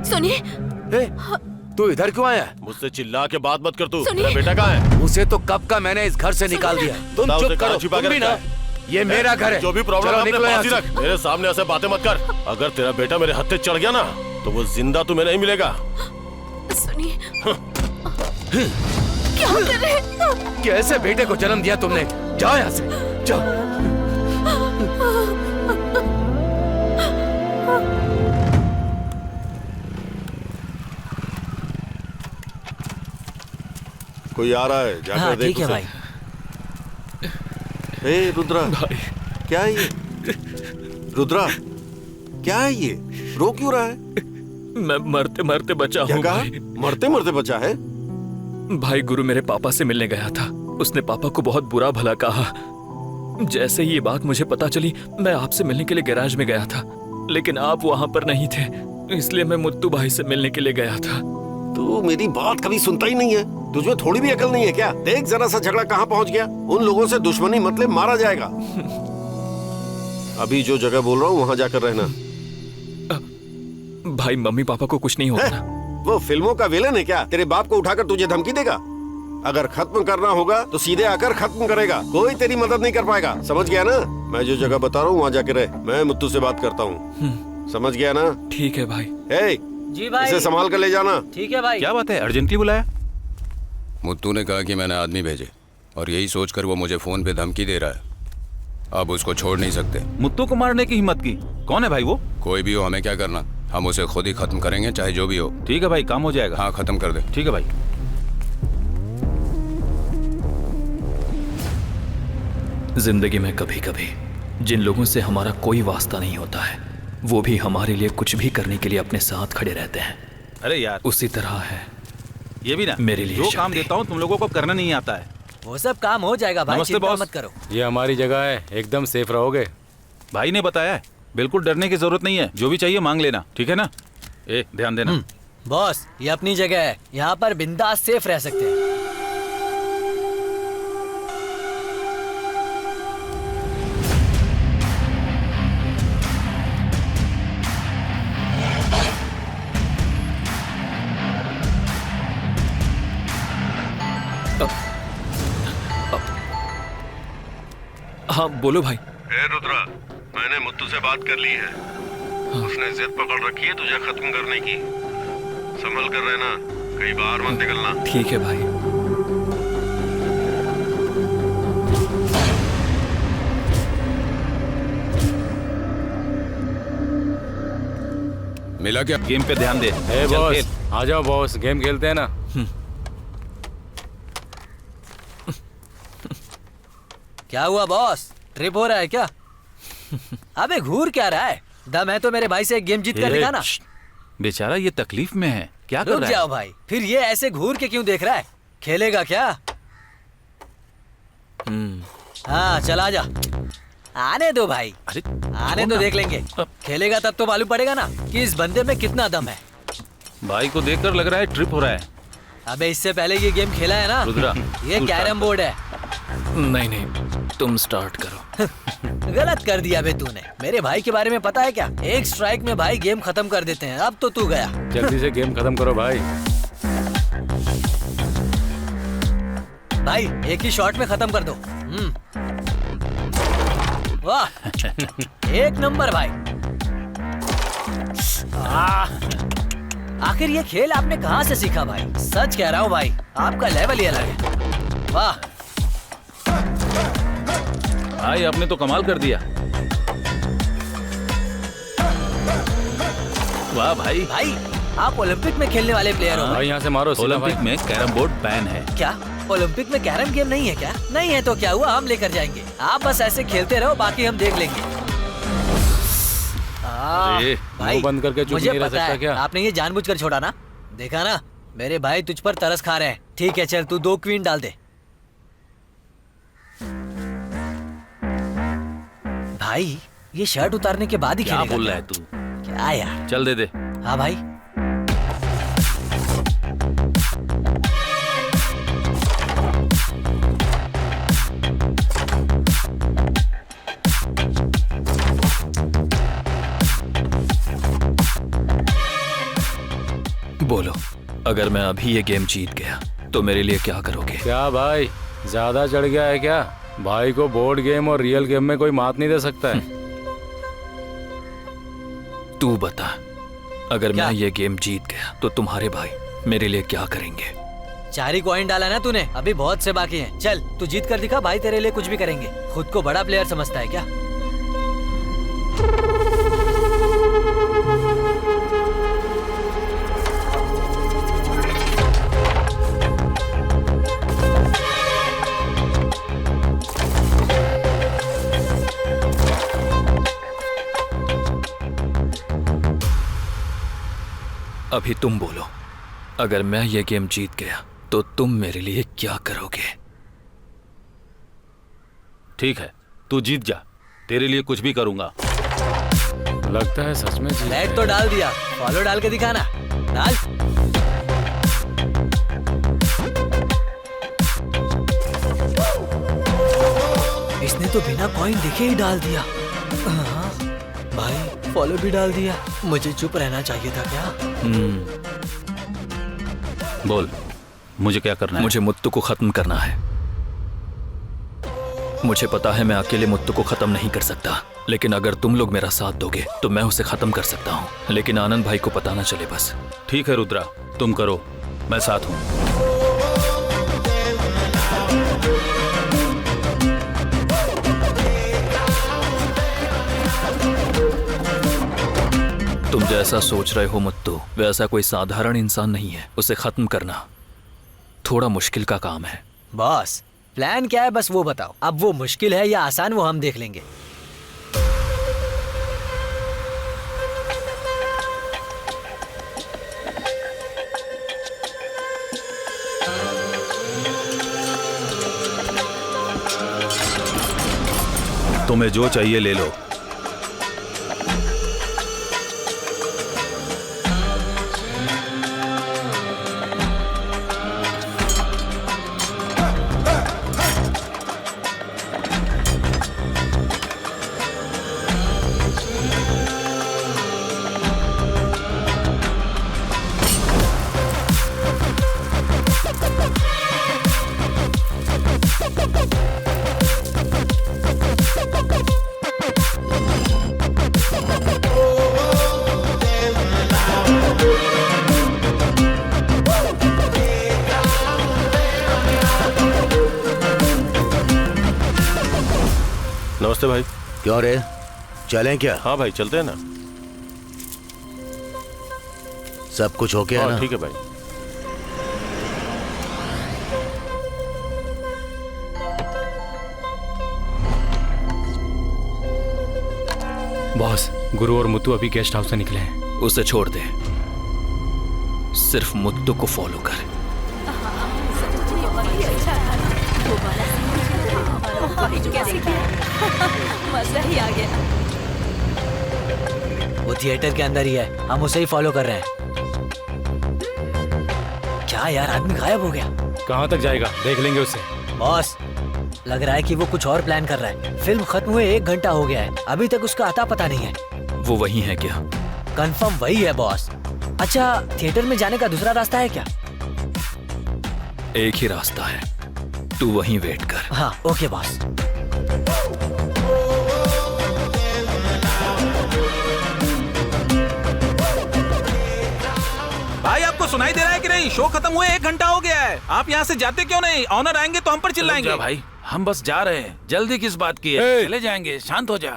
सुनिए, तू इधर क्यों आया? मुझसे चिल्ला के बात मत कर तू। सुनिए। मेरा बेटा कहाँ है? उसे तो कब का मैंने इस घर से निकाल दिया। तुम बताओ चुप उसे करो, कहाँ छुपा तुम के भी ना। रखा है? ये मेरा घर है। जो भी प्रॉब्लम चलो है अपने निकलो पास ही यहाँ रख। से। मेरे सामने ऐसे बातें मत कर। अगर तेरा बेटा मेरे हत्थे चढ़ गया ना तो वो जिंदा तुम्हें नहीं मिलेगा। सुनिए, क्या कर रहे हैं? कैसे बेटे को जन्म दिया तुमने? जाओ यहाँ से, जाओ। कोई आ रहा है, जाकर हाँ, देख ठीक है उसे। भाई। ए रुद्रा, भाई क्या है ये? रुद्रा, क्या है ये? रो क्यों रहा है? मैं मरते मरते बचा हूँ। क्या कहा? मरते मरते बचा है? भाई गुरु मेरे पापा से मिलने गया था, उसने पापा को बहुत बुरा भला कहा। जैसे ही ये बात मुझे पता चली, मैं आपसे मिलने के लिए गैराज में गया था, लेकिन आप वहां पर नहीं थे, इसलिए मैं मुत्तू भाई से मिलने के लिए गया था। तू मेरी बात कभी सुनता ही नहीं है। तुझमें थोड़ी भी अकल नहीं है क्या? देख जरा सा झगड़ा कहाँ पहुँच गया। उन लोगों से दुश्मनी मतलब मारा जाएगा। अभी जो जगह बोल रहा हूँ वहाँ जाकर रहना। भाई मम्मी पापा को कुछ नहीं होगा ना? वो फिल्मों का विलेन है क्या? तेरे बाप को उठाकर तुझे धमकी देगा? अगर खत्म करना होगा तो सीधे आकर खत्म करेगा, कोई तेरी मदद नहीं कर पाएगा। समझ गया ना? मैं जो जगह बता रहा हूँ वहाँ जाके रह। मैं मुत्तू से बात करता हूँ, समझ गया ना? ठीक है भाई। जी भाई। इसे संभाल कर ले जाना। ठीक है भाई। क्या बात है, अर्जेंटली बुलाया? मुत्तू ने कहा कि मैंने आदमी भेजे और यही सोचकर वो मुझे फोन पे धमकी दे रहा है। अब उसको छोड़ नहीं सकते। मुत्तू को मारने की हिम्मत की? कौन है भाई वो? कोई भी हो, हमें क्या करना, हम उसे खुद ही खत्म करेंगे चाहे जो भी हो। ठीक है भाई, काम हो जाएगा। हाँ खत्म कर दे। ठीक है भाई। जिंदगी में कभी कभी जिन लोगों से हमारा कोई वास्ता नहीं होता है वो भी हमारे लिए कुछ भी करने के लिए अपने साथ खड़े रहते हैं। अरे यार, उसी तरह है ये भी ना, मेरे लिए जो काम देता हूँ तुम लोगों को करना नहीं आता है। वो सब काम हो जाएगा भाई, नमस्ते चिंता बॉस। मत करो। ये हमारी जगह है, एकदम सेफ रहोगे। भाई ने बताया है, बिल्कुल डरने की जरूरत नहीं है, जो भी चाहिए मांग लेना, ठीक है ना? ध्यान देना। बॉस ये अपनी जगह है, यहाँ पर बिंदास सेफ रह सकते हैं। हाँ बोलो भाई। रुद्रा, मैंने मुत्तू से बात कर ली है। उसने जिद पकड़ रखी है तुझे खत्म करने की। संभल कर रहना, कहीं बाहर मत निकलना। ठीक है भाई। मिला क्या? गेम पे ध्यान दे। बॉस आ जाओ बॉस, गेम खेलते हैं ना। क्या हुआ बॉस, ट्रिप हो रहा है क्या? अबे घूर क्या रहा है? दम है तो मेरे भाई से एक गेम जीत कर दिखाना। बेचारा ये तकलीफ में है, क्या कर रुक रहा है? जाओ भाई, फिर ये ऐसे घूर के क्यों देख रहा है? खेलेगा क्या? हाँ चला जा, आने दो भाई। अरे आने दो, देख लेंगे। खेलेगा तब तो मालूम पड़ेगा ना कि इस बंदे में कितना दम है। भाई को देखकर लग रहा है ट्रिप हो रहा है। अबे इससे पहले ये गेम खेला है ना? रुद्रा, ये तू कैरम बोर्ड है। नहीं नहीं, तुम स्टार्ट करो। गलत कर दिया बे तूने। मेरे भाई के बारे में पता है क्या? एक स्ट्राइक में भाई गेम खत्म कर देते हैं। अब तो तू गया। जल्दी से गेम खत्म करो भाई। भाई एक ही शॉट में खत्म कर दो। वाह एक नंबर भाई। आखिर ये खेल आपने कहाँ से सीखा भाई? सच कह रहा हूँ भाई, आपका लेवल ही अलग है। वाह भाई आपने तो कमाल कर दिया। वाह भाई। भाई आप ओलंपिक में खेलने वाले प्लेयर हो भाई। यहाँ से मारो। ओलंपिक में कैरम बोर्ड बैन है। क्या ओलंपिक में कैरम गेम नहीं है क्या? नहीं है तो क्या हुआ, हम लेकर जाएंगे। आप बस ऐसे खेलते रहो, बाकी हम देख लेंगे। भाई बंद करके चुप मुझे नहीं रह पता सकता है, क्या? आपने ये जानबूझकर छोड़ा ना? देखा ना, मेरे भाई तुझ पर तरस खा रहे हैं। ठीक है चल, तू 2 क्वीन डाल दे। भाई ये शर्ट उतारने के बाद ही क्या खेलेगा बोल रहा क्या? है तू? क्या यार? चल दे दे। हाँ भाई। बोलो, अगर मैं अभी ये गेम जीत गया तो मेरे लिए क्या करोगे? क्या भाई ज्यादा चढ़ गया है क्या? भाई को बोर्ड गेम और रियल गेम में कोई मात नहीं दे सकता है। तू बता, अगर क्या? मैं ये गेम जीत गया तो तुम्हारे भाई मेरे लिए क्या करेंगे? 4 ही कॉइन डाला ना तूने, अभी बहुत से बाकी हैं। चल तू जीत कर दिखा, भाई तेरे लिए कुछ भी करेंगे। खुद को बड़ा प्लेयर समझता है क्या? अभी तुम बोलो, अगर मैं ये गेम जीत गया तो तुम मेरे लिए क्या करोगे? ठीक है, तू जीत जा, तेरे लिए कुछ भी करूंगा। लगता है सच में जीत बैट तो डाल दिया, फॉलो डाल के दिखाना। डाल। तो बिना कॉइन देखे ही डाल दिया। हाँ, भाई फॉलो भी डाल दिया। मुझे चुप रहना चाहिए था क्या? बोल, मुझे क्या करना है? मुझे मुत्तू को खत्म करना है। मुझे पता है मैं अकेले मुत्तू को खत्म नहीं कर सकता, लेकिन अगर तुम लोग मेरा साथ दोगे तो मैं उसे खत्म कर सकता हूँ। लेकिन आनंद भाई को पता ना चले बस। ठीक है रुद्रा, तुम करो, मैं साथ हूँ। तुम जैसा सोच रहे हो मुत्तू, वैसा कोई साधारण इंसान नहीं है। उसे खत्म करना थोड़ा मुश्किल का काम है। बॉस, प्लान क्या है बस वो बताओ। अब वो मुश्किल है या आसान वो हम देख लेंगे। तुम्हें जो चाहिए ले लो। नमस्ते भाई। क्यों रे, चलें क्या? हाँ भाई चलते हैं ना। सब कुछ ओके है ना? ठीक है भाई। बॉस, गुरु और मुत्तू अभी गेस्ट हाउस से निकले हैं। उसे छोड़ दे, सिर्फ मुत्तू को फॉलो कर। मजा ही आ गया। वो थिएटर के अंदर ही है, हम उसे ही फॉलो कर रहे हैं। क्या यार, आदमी गायब हो गया। कहाँ तक जाएगा, देख लेंगे उसे। बॉस, लग रहा है कि वो कुछ और प्लान कर रहा है। फिल्म खत्म हुए 1 घंटा हो गया है, अभी तक उसका अता पता नहीं है। वो वही है क्या? कंफर्म वही है बॉस। अच्छा, थिएटर में जाने का दूसरा रास्ता है क्या? एक ही रास्ता है, तू वहीं वेट कर। हाँ ओके बॉस। भाई आपको सुनाई दे रहा है कि नहीं? शो खत्म हुए 1 घंटा हो गया है। आप यहाँ से जाते क्यों नहीं? ऑनर आएंगे तो हम पर चिल्लाएंगे। भाई हम बस जा रहे हैं, जल्दी किस बात की है? चले जाएंगे, शांत हो जा।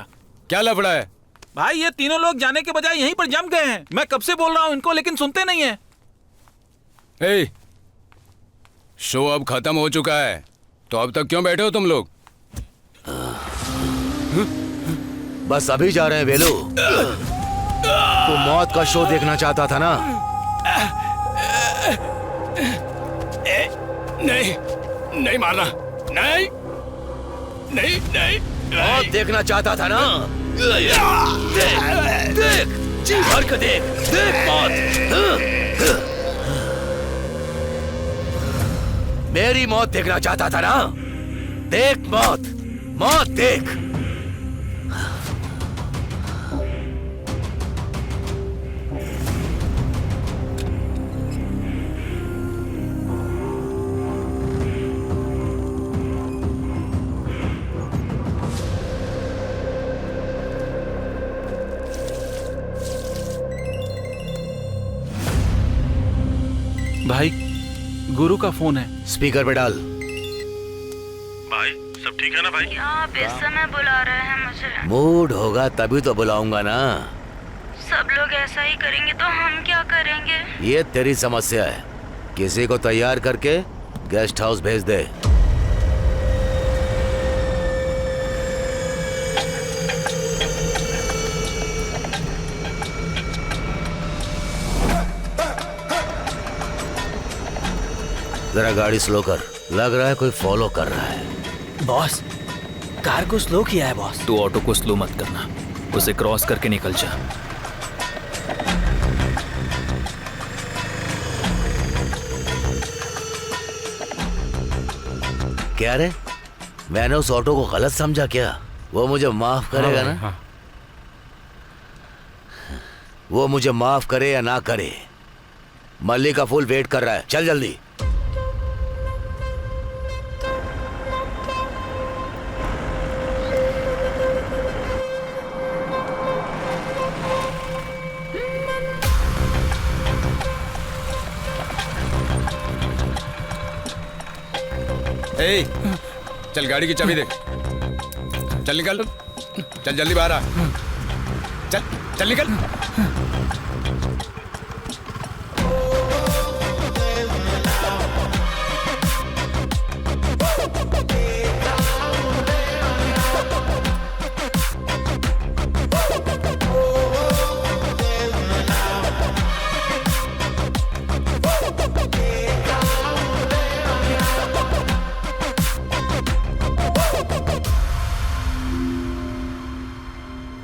क्या लफड़ा है? भाई ये तीनों लोग जाने के बजाय यहीं पर जम गए हैं। मैं कब से बोल रहा हूँ इनको, लेकिन सुनते नहीं है। ए, शो अब खत्म हो चुका है, तो अब तक क्यों बैठे हो तुम लोग? बस अभी जा रहे हैं वेलू। तू मौत का शो देखना चाहता था ना? नहीं, नहीं मारना, नहीं, नहीं, नहीं। मौत देखना चाहता था ना? देख, देख, जी भर के देख, देख मौत। मेरी मौत देखना चाहता था ना? देख मौत, मौत देख। भाई गुरु का फोन है, स्पीकर पे डाल। भाई सब ठीक है ना भाई? आप इस समय बुला रहे हैं मुझे? मूड होगा तभी तो बुलाऊंगा ना। सब लोग ऐसा ही करेंगे तो हम क्या करेंगे? ये तेरी समस्या है। किसी को तैयार करके गेस्ट हाउस भेज दे। जरा गाड़ी स्लो कर, लग रहा है कोई फॉलो कर रहा है। बॉस, कार को स्लो किया है बॉस। तू ऑटो को स्लो मत करना, उसे क्रॉस करके निकल जा। क्या रे, मैंने उस ऑटो को गलत समझा क्या? वो मुझे माफ करेगा ना? हाँ। वो मुझे माफ करे या ना करे, मल्ली का फूल वेट कर रहा है। चल जल्दी। ए, चल गाड़ी की चाबी दे। चल निकल, चल जल्दी बाहर आ। चल चल निकल।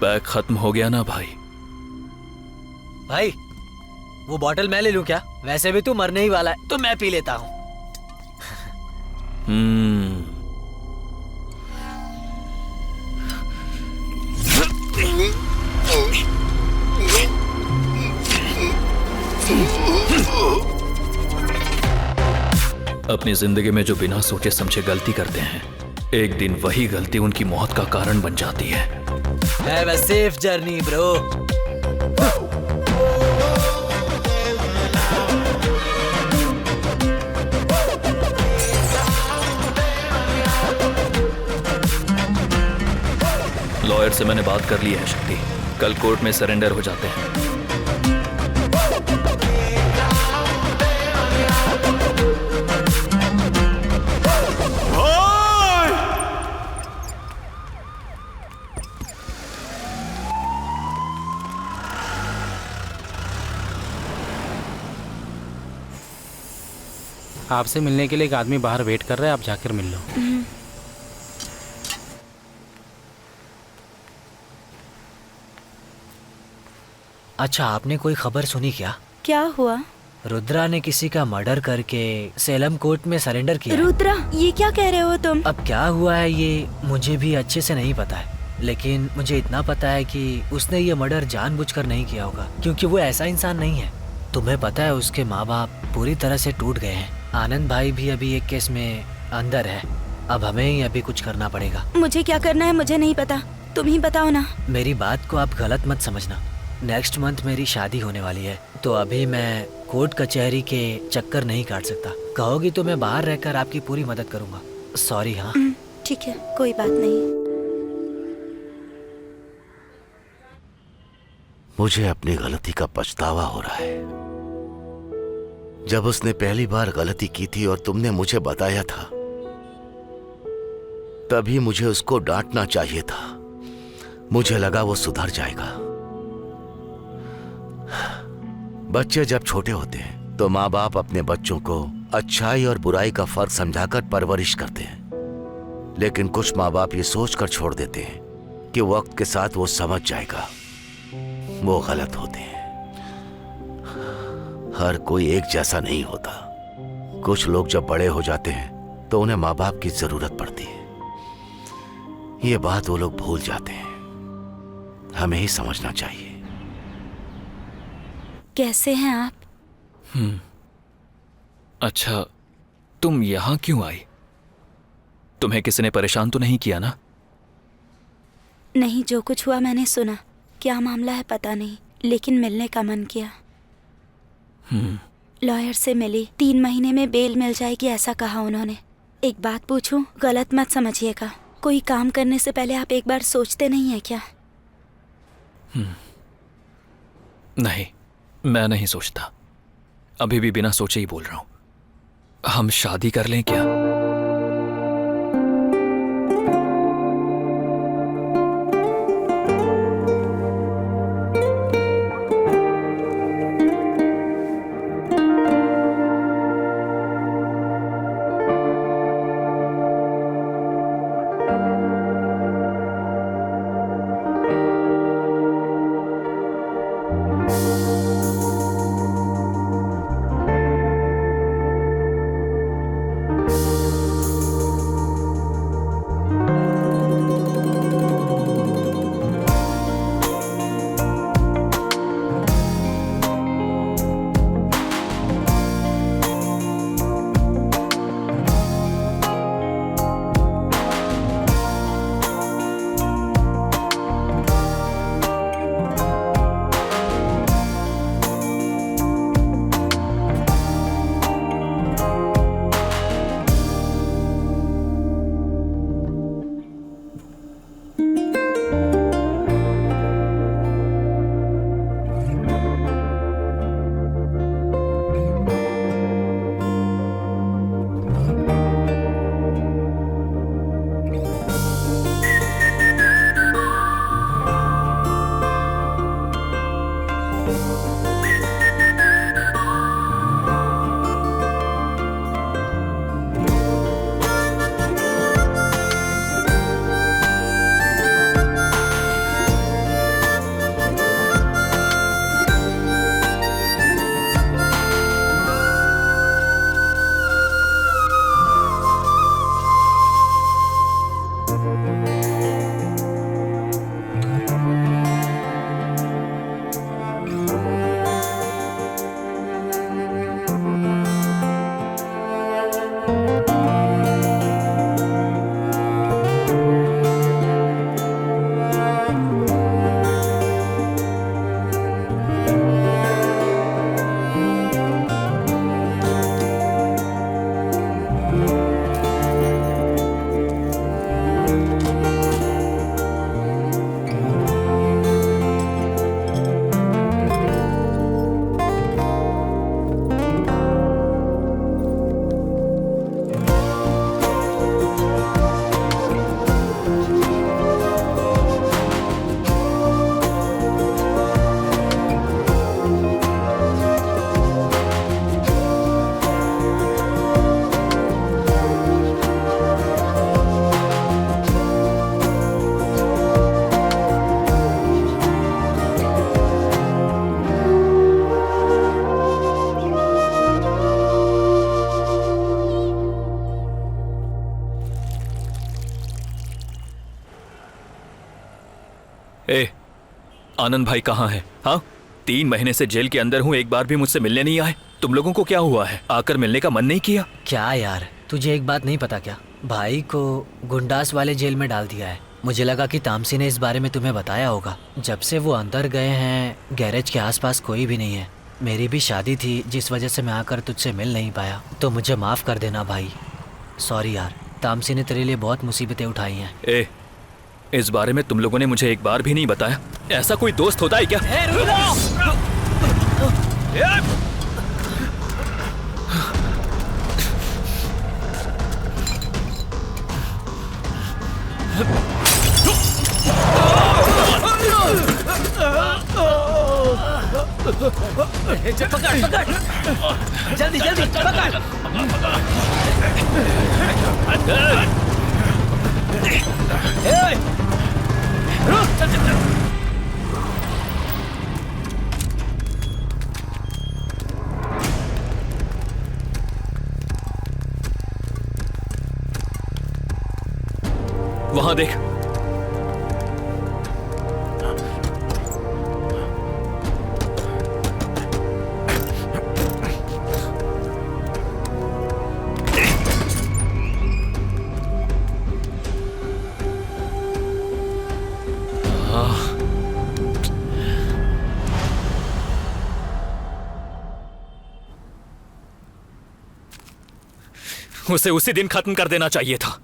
बैग खत्म हो गया ना भाई? भाई वो बॉटल मैं ले लूं क्या? वैसे भी तू मरने ही वाला है तो मैं पी लेता हूँ। अपनी जिंदगी में जो बिना सोचे समझे गलती करते हैं, एक दिन वही गलती उनकी मौत का कारण बन जाती है। Have a safe journey, bro. Lawyer से मैंने बात कर ली है शक्ति, कल कोर्ट में सरेंडर हो जाते हैं। आपसे मिलने के लिए एक आदमी बाहर वेट कर रहा है, आप जाकर मिल लो। अच्छा, आपने कोई खबर सुनी क्या? क्या हुआ? रुद्रा ने किसी का मर्डर करके सेलम कोर्ट में सरेंडर किया। रुद्रा, ये क्या कह रहे हो तुम? अब क्या हुआ है ये मुझे भी अच्छे से नहीं पता है, लेकिन मुझे इतना पता है कि उसने ये मर्डर जानबूझकर नहीं किया होगा, क्योंकि वो ऐसा इंसान नहीं है। तुम्हें पता है उसके माँ बाप पूरी तरह से टूट गए हैं। आनंद भाई भी अभी एक केस में अंदर है। अब हमें ही अभी कुछ करना पड़ेगा। मुझे क्या करना है मुझे नहीं पता, तुम ही बताओ ना। मेरी बात को आप गलत मत समझना। नेक्स्ट मंथ मेरी शादी होने वाली है, तो अभी मैं कोर्ट कचहरी के चक्कर नहीं काट सकता। कहोगी तो मैं बाहर रहकर आपकी पूरी मदद करूंगा। सॉरी। हाँ ठीक है, कोई बात नहीं। मुझे अपनी गलती का पछतावा हो रहा है। जब उसने पहली बार गलती की थी और तुमने मुझे बताया था, तभी मुझे उसको डांटना चाहिए था। मुझे लगा वो सुधर जाएगा। बच्चे जब छोटे होते हैं तो माँ बाप अपने बच्चों को अच्छाई और बुराई का फर्क समझाकर परवरिश करते हैं, लेकिन कुछ माँ बाप ये सोचकर छोड़ देते हैं कि वक्त के साथ वो समझ जाएगा। वो गलत होते हैं। हर कोई एक जैसा नहीं होता। कुछ लोग जब बड़े हो जाते हैं तो उन्हें माँ बाप की जरूरत पड़ती है। ये बात वो लोग भूल जाते हैं। हमें ही समझना चाहिए। कैसे हैं आप? अच्छा, तुम यहां क्यों आई? तुम्हें किसी ने परेशान तो नहीं किया ना? नहीं, जो कुछ हुआ मैंने सुना। क्या मामला है पता नहीं, लेकिन मिलने का मन किया। लॉयर से मिली, 3 महीने में बेल मिल जाएगी ऐसा कहा उन्होंने। एक बात पूछूं, गलत मत समझिएगा। कोई काम करने से पहले आप एक बार सोचते नहीं है क्या? नहीं, मैं नहीं सोचता। अभी भी बिना सोचे ही बोल रहा हूं। हम शादी कर लें क्या? ए, आनंद भाई कहाँ है? हाँ, 3 महीने से जेल के अंदर हूँ, एक बार भी मुझसे मिलने नहीं आए। तुम लोगों को क्या हुआ है? आकर मिलने का मन नहीं किया? क्या यार, तुझे एक बात नहीं पता क्या? भाई को गुंडास वाले जेल में डाल दिया है। मुझे लगा कि तामसी ने इस बारे में तुम्हें बताया होगा। जब से वो अंदर गए हैं, गैरेज के आसपास कोई भी नहीं है। मेरी भी शादी थी, जिस वजह से मैं आकर तुझसे मिल नहीं पाया, तो मुझे माफ़ कर देना भाई। सॉरी यार, तामसी ने तेरे लिए बहुत मुसीबतें उठाई हैं। ए, इस बारे में तुम लोगों ने मुझे एक बार भी नहीं बताया। ऐसा कोई दोस्त होता है क्या? पकड़ पकड़, जल्दी जल्दी पकड़। वहां देख। उसे उसी दिन खत्म कर देना चाहिए था।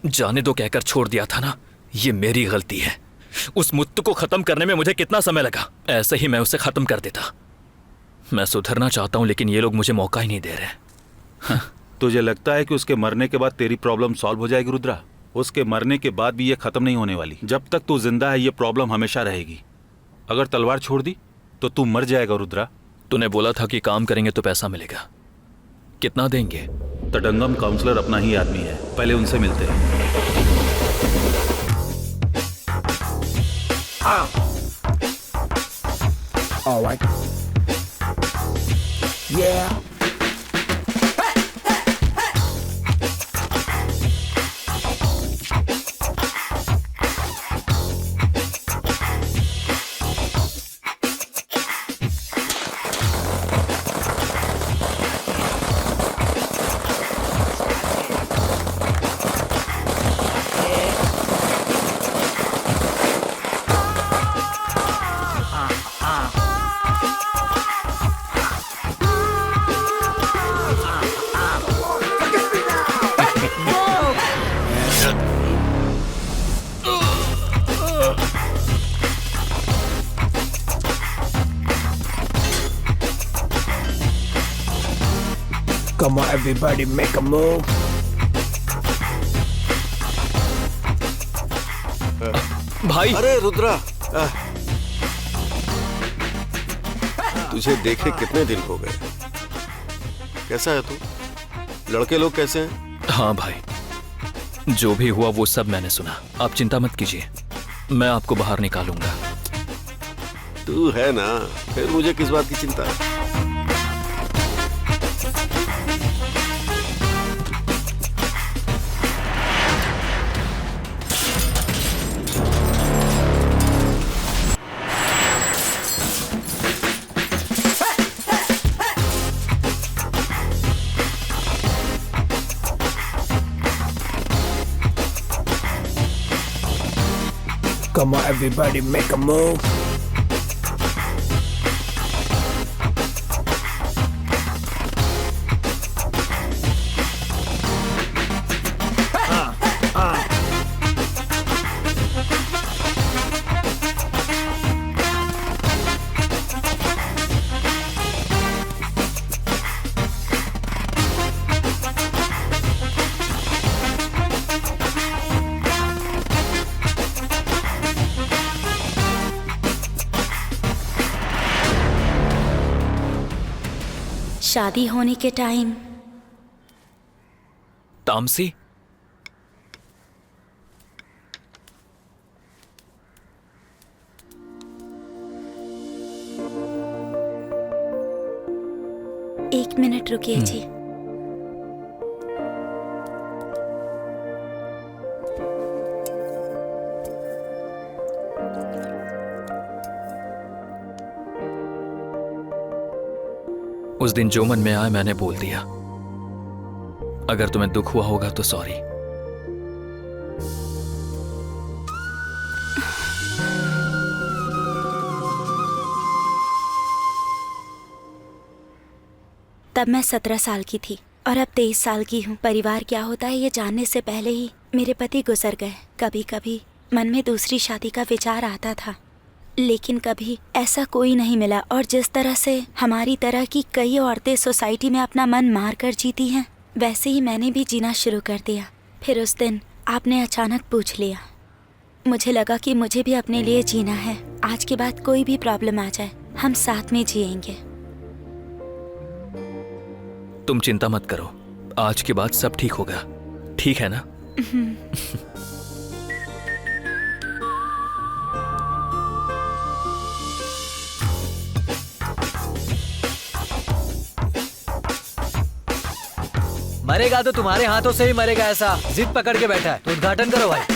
जाने दो कहकर छोड़ दिया था ना, ये मेरी गलती है। उस मुत्तु को खत्म करने में मुझे कितना समय लगा, ऐसे ही मैं उसे खत्म कर देता। मैं सुधरना चाहता हूं, लेकिन ये लोग मुझे मौका ही नहीं दे रहे। हाँ, तुझे लगता है कि उसके मरने के बाद तेरी प्रॉब्लम सॉल्व हो जाएगी रुद्रा? उसके मरने के बाद भी ये खत्म नहीं होने वाली। जब तक तू जिंदा है ये प्रॉब्लम हमेशा रहेगी। अगर तलवार छोड़ दी तो तू मर जाएगा रुद्रा। तूने बोला था कि काम करेंगे तो पैसा मिलेगा। कितना देंगे? तडंगम काउंसलर अपना ही आदमी है, पहले उनसे मिलते हैं। All right. Yeah. Come on, everybody, make a move. भाई, अरे रुद्रा, तुझे देखे कितने दिन हो गए। कैसा है तू? लड़के लोग कैसे हैं? हाँ भाई, जो भी हुआ वो सब मैंने सुना। आप चिंता मत कीजिए, मैं आपको बाहर निकालूंगा। तू है ना, फिर मुझे किस बात की चिंता है? Come on, everybody, make a move. शादी होने के टाइम तामसी, एक मिनट रुकिए जी। उस दिन जो मन में आया मैंने बोल दिया। अगर तुम्हें दुख हुआ होगा तो सॉरी। तब मैं 17 साल की थी और अब 23 साल की हूँ। परिवार क्या होता है ये जानने से पहले ही मेरे पति गुजर गए। कभी कभी मन में दूसरी शादी का विचार आता था, लेकिन कभी ऐसा कोई नहीं मिला। और जिस तरह से हमारी तरह की कई औरतें सोसाइटी में अपना मन मार कर जीती हैं, वैसे ही मैंने भी जीना शुरू कर दिया। फिर उस दिन आपने अचानक पूछ लिया। मुझे लगा कि मुझे भी अपने लिए जीना है। आज के बाद कोई भी प्रॉब्लम आ जाए, हम साथ में जिएंगे। तुम चिंता मत करो, आज के बाद सब ठीक होगा, ठीक है ना? मरेगा तो तुम्हारे हाथों से ही मरेगा, ऐसा जिद पकड़ के बैठा है। तो उद्घाटन करो भाई।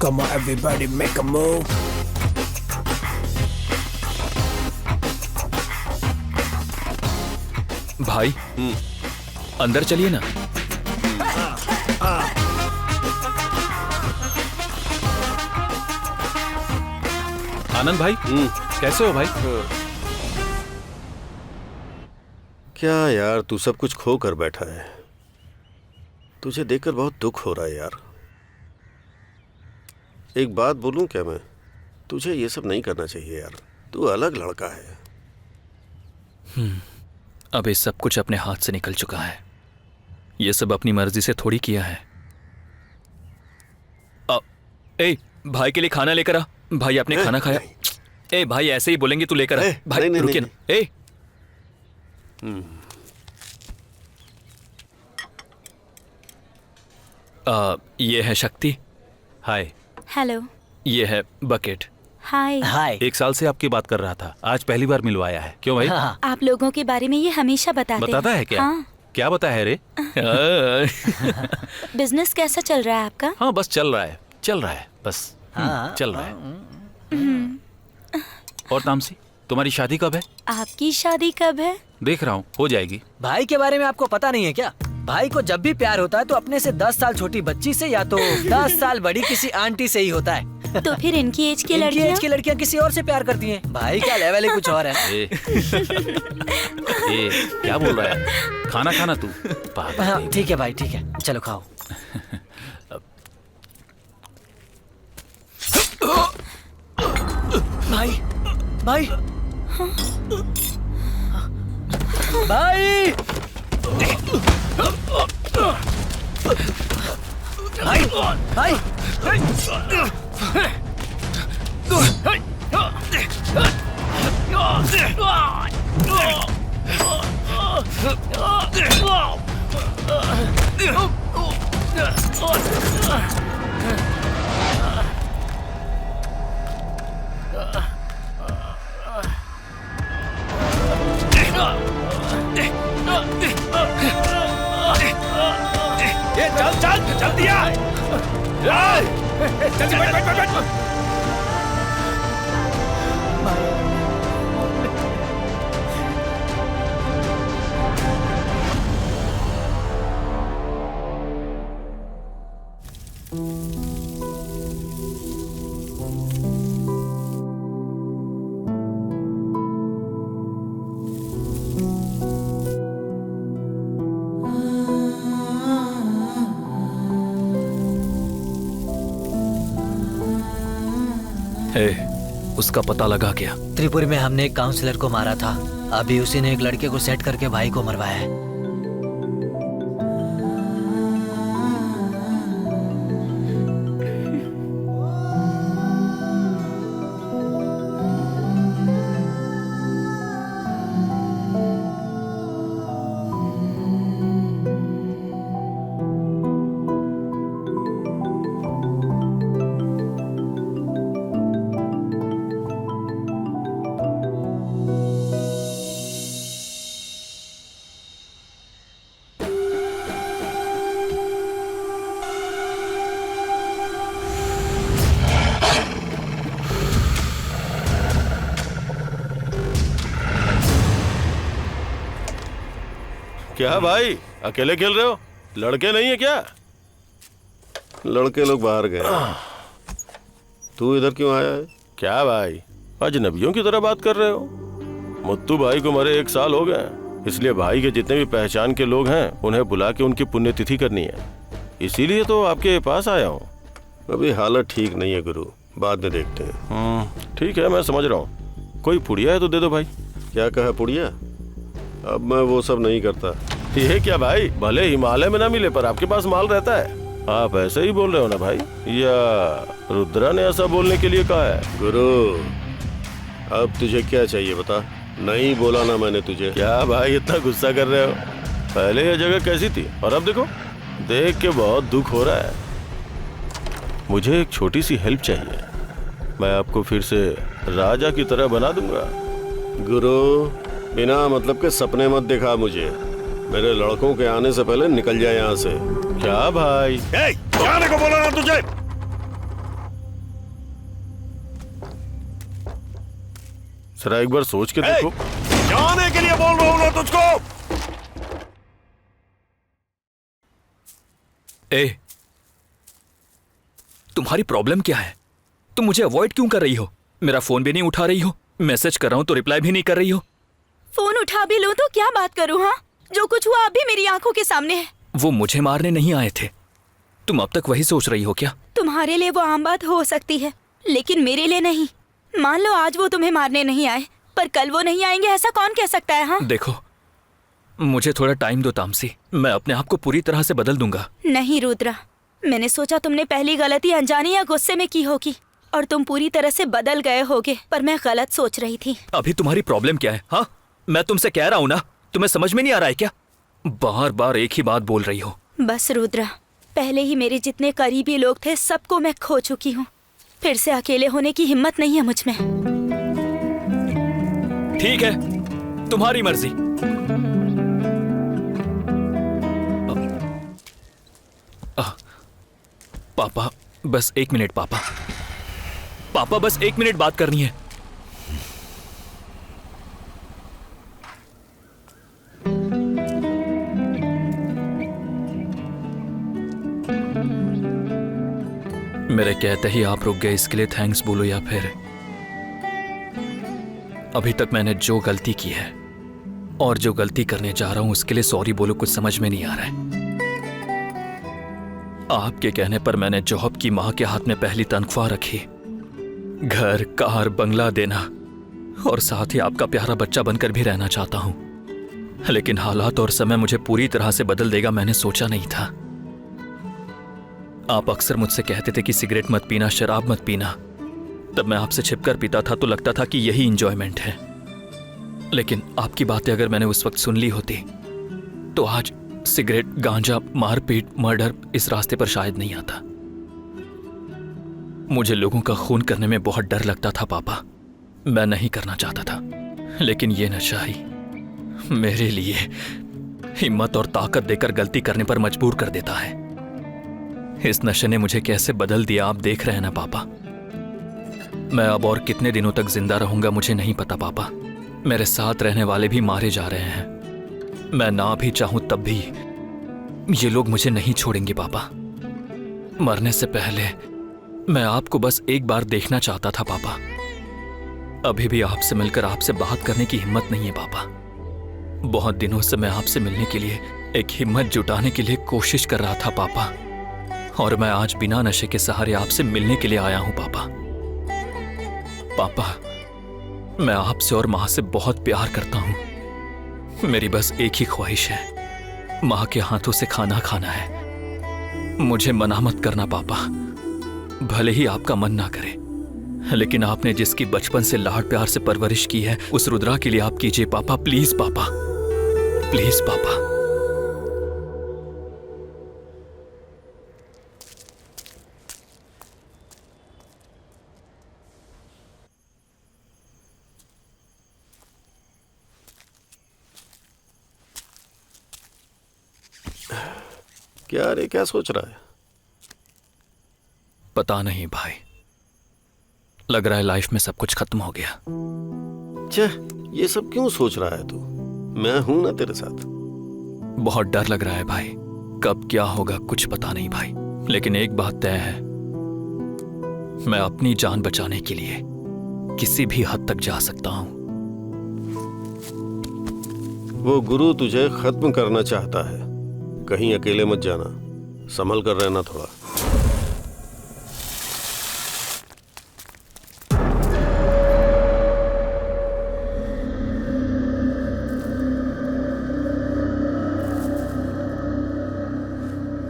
Come on, everybody, make a move. भाई अंदर चलिए ना। आनंद भाई, कैसे हो भाई? क्या यार, तू सब कुछ खो कर बैठा है। तुझे देखकर बहुत दुख हो रहा है यार। एक बात बोलूं क्या मैं? तुझे ये सब नहीं करना चाहिए यार। तू अलग लड़का है। अब ये सब कुछ अपने हाथ से निकल चुका है। ये सब अपनी मर्जी से थोड़ी किया है। ए भाई के लिए खाना लेकर आ। भाई आपने खाना खाया? ए भाई ऐसे ही बोलेंगे, तू लेकर आ। भाई रुकिए ना। ए ये है शक्ति। हाय। हेलो। ये है बकेट। हाय। हाय। 1 साल से आपकी बात कर रहा था, आज पहली बार मिलवाया है। क्यों भाई? आप लोगों के बारे में ये हमेशा बताता है क्या? हाँ। क्या बताया है रे? बिजनेस कैसा चल रहा है आपका? हाँ बस चल रहा है बस। चल रहा है। और तामसी, तुम्हारी शादी कब है? आपकी शादी कब है? देख रहा हूँ, हो जाएगी। भाई के बारे में आपको पता नहीं है क्या? भाई को जब भी प्यार होता है तो अपने से 10 साल छोटी बच्ची से या तो 10 साल बड़ी किसी आंटी से ही होता है। तो फिर इनकी एज की लड़कियां किसी और से प्यार करती हैं। भाई का लेवल ही कुछ और है। क्या बोल रहा है? खाना खाना तू। हाँ, ठीक है भाई, ठीक है, चलो खाओ। भाई भाई भाई भाई चल दिया। चल बैठ। उसका पता लगा क्या? त्रिपुरी में हमने एक काउंसलर को मारा था। अभी उसी ने एक लड़के को सेट करके भाई को मरवाया है। क्या भाई, अकेले खेल रहे हो? लड़के नहीं है क्या? लड़के लोग बाहर गए। तू इधर क्यों आया है? क्या भाई, अजनबियों की तरह बात कर रहे हो? मुत्तू भाई को मरे 1 साल हो गए, इसलिए भाई के जितने भी पहचान के लोग हैं उन्हें बुला के उनकी पुण्यतिथि करनी है, इसीलिए तो आपके पास आया हूँ। अभी हालत ठीक नहीं है गुरु, बाद में देखते हैं। ठीक है, मैं समझ रहा हूँ। कोई पुड़िया है तो दे दो भाई। क्या कहा पुड़िया? अब मैं वो सब नहीं करता। ये क्या भाई, भले हिमालय में ना मिले पर आपके पास माल रहता है। आप ऐसे ही बोल रहे हो ना भाई, या रुद्रा ने ऐसा बोलने के लिए कहा है? गुरु अब तुझे क्या चाहिए बता? नहीं बोला ना मैंने तुझे। क्या भाई इतना गुस्सा कर रहे हो? पहले यह जगह कैसी थी और अब देखो। देख के बहुत दुख हो रहा है। मुझे एक छोटी सी हेल्प चाहिए, मैं आपको फिर से राजा की तरह बना दूंगा। गुरु बिना मतलब के सपने मत दिखा मुझे। मेरे लड़कों के आने से पहले निकल जाए यहाँ से। क्या भाई? जाने को बोला ना तुझे। जरा एक बार सोच के देखो। जाने के लिए बोल रहा हूँ ना तुझको। ए, तुम्हारी प्रॉब्लम क्या है? तुम मुझे अवॉइड क्यों कर रही हो? मेरा फोन भी नहीं उठा रही हो, मैसेज कर रहा हूं तो रिप्लाई भी नहीं कर रही हो। फोन उठा भी लूं तो क्या बात करूं? हाँ, जो कुछ हुआ अभी मेरी आंखों के सामने है। वो मुझे मारने नहीं आए थे। तुम अब तक वही सोच रही हो क्या? तुम्हारे लिए वो आम बात हो सकती है, लेकिन मेरे लिए नहीं। मान लो आज वो तुम्हें मारने नहीं आए, पर कल वो नहीं आएंगे, ऐसा कौन कह सकता है? हाँ देखो, मुझे थोड़ा टाइम दो तामसी, मैं अपने आप को पूरी तरह से बदल दूंगा। नहीं रुद्रा, मैंने सोचा तुमने पहली गलती अनजाने या गुस्से में की होगी और तुम पूरी तरह से बदल गए होगे, पर मैं गलत सोच रही थी। अभी तुम्हारी प्रॉब्लम क्या है? हाँ, मैं तुमसे कह रहा हूँ ना, तुम्हें समझ में नहीं आ रहा है क्या? बार बार एक ही बात बोल रही हो। बस रुद्रा, पहले ही मेरे जितने करीबी लोग थे सबको मैं खो चुकी हूँ। फिर से अकेले होने की हिम्मत नहीं है मुझ में। ठीक है, तुम्हारी मर्जी। पापा बस 1 मिनट। पापा बस 1 मिनट बात करनी है। मेरे कहते ही आप रुक गए, इसके लिए थैंक्स बोलो या फिर अभी तक मैंने जो गलती की है और जो गलती करने जा रहा हूं उसके लिए सॉरी बोलो, कुछ समझ में नहीं आ रहा है। आपके कहने पर मैंने जॉब की, मां के हाथ में पहली तनख्वाह रखी, घर कार बंगला देना और साथ ही आपका प्यारा बच्चा बनकर भी रहना चाहता हूं, लेकिन हालात और समय मुझे पूरी तरह से बदल देगा, मैंने सोचा नहीं था। आप अक्सर मुझसे कहते थे कि सिगरेट मत पीना, शराब मत पीना। तब मैं आपसे छिपकर पीता था तो लगता था कि यही इंजॉयमेंट है, लेकिन आपकी बातें अगर मैंने उस वक्त सुन ली होती तो आज सिगरेट, गांजा, मारपीट, मर्डर इस रास्ते पर शायद नहीं आता। मुझे लोगों का खून करने में बहुत डर लगता था पापा, मैं नहीं करना चाहता था, लेकिन ये नशा ही मेरे लिए हिम्मत और ताकत देकर गलती करने पर मजबूर कर देता है। इस नशे ने मुझे कैसे बदल दिया आप देख रहे हैं ना पापा। मैं अब और कितने दिनों तक जिंदा रहूंगा मुझे नहीं पता पापा। मेरे साथ रहने वाले भी मारे जा रहे हैं, मैं ना भी चाहूं तब भी ये लोग मुझे नहीं छोड़ेंगे पापा। मरने से पहले मैं आपको बस एक बार देखना चाहता था पापा। अभी भी आपसे मिलकर आपसे बात करने की हिम्मत नहीं है पापा। बहुत दिनों से मैं आपसे मिलने के लिए एक हिम्मत जुटाने के लिए कोशिश कर रहा था पापा, और मैं आज बिना नशे के सहारे आपसे मिलने के लिए आया हूं पापा। पापा, मैं आपसे और मां से बहुत प्यार करता हूं। मेरी बस एक ही ख्वाहिश है, मां के हाथों से खाना खाना है। मुझे मना मत करना पापा, भले ही आपका मन ना करे, लेकिन आपने जिसकी बचपन से लाड प्यार से परवरिश की है उस रुद्रा के लिए आप कीजिए पापा, प्लीज पापा, प्लीज पापा। क्या रे, क्या सोच रहा है? पता नहीं भाई, लग रहा है लाइफ में सब कुछ खत्म हो गया। ये सब क्यों सोच रहा है तू? मैं हूं ना तेरे साथ। बहुत डर लग रहा है भाई। कब क्या होगा कुछ पता नहीं भाई, लेकिन एक बात तय है, मैं अपनी जान बचाने के लिए किसी भी हद तक जा सकता हूं। वो गुरु तुझे खत्म करना चाहता है, कहीं अकेले मत जाना, संभल कर रहना थोड़ा।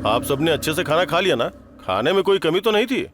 आप सबने अच्छे से खाना खा लिया ना? खाने में कोई कमी तो नहीं थी?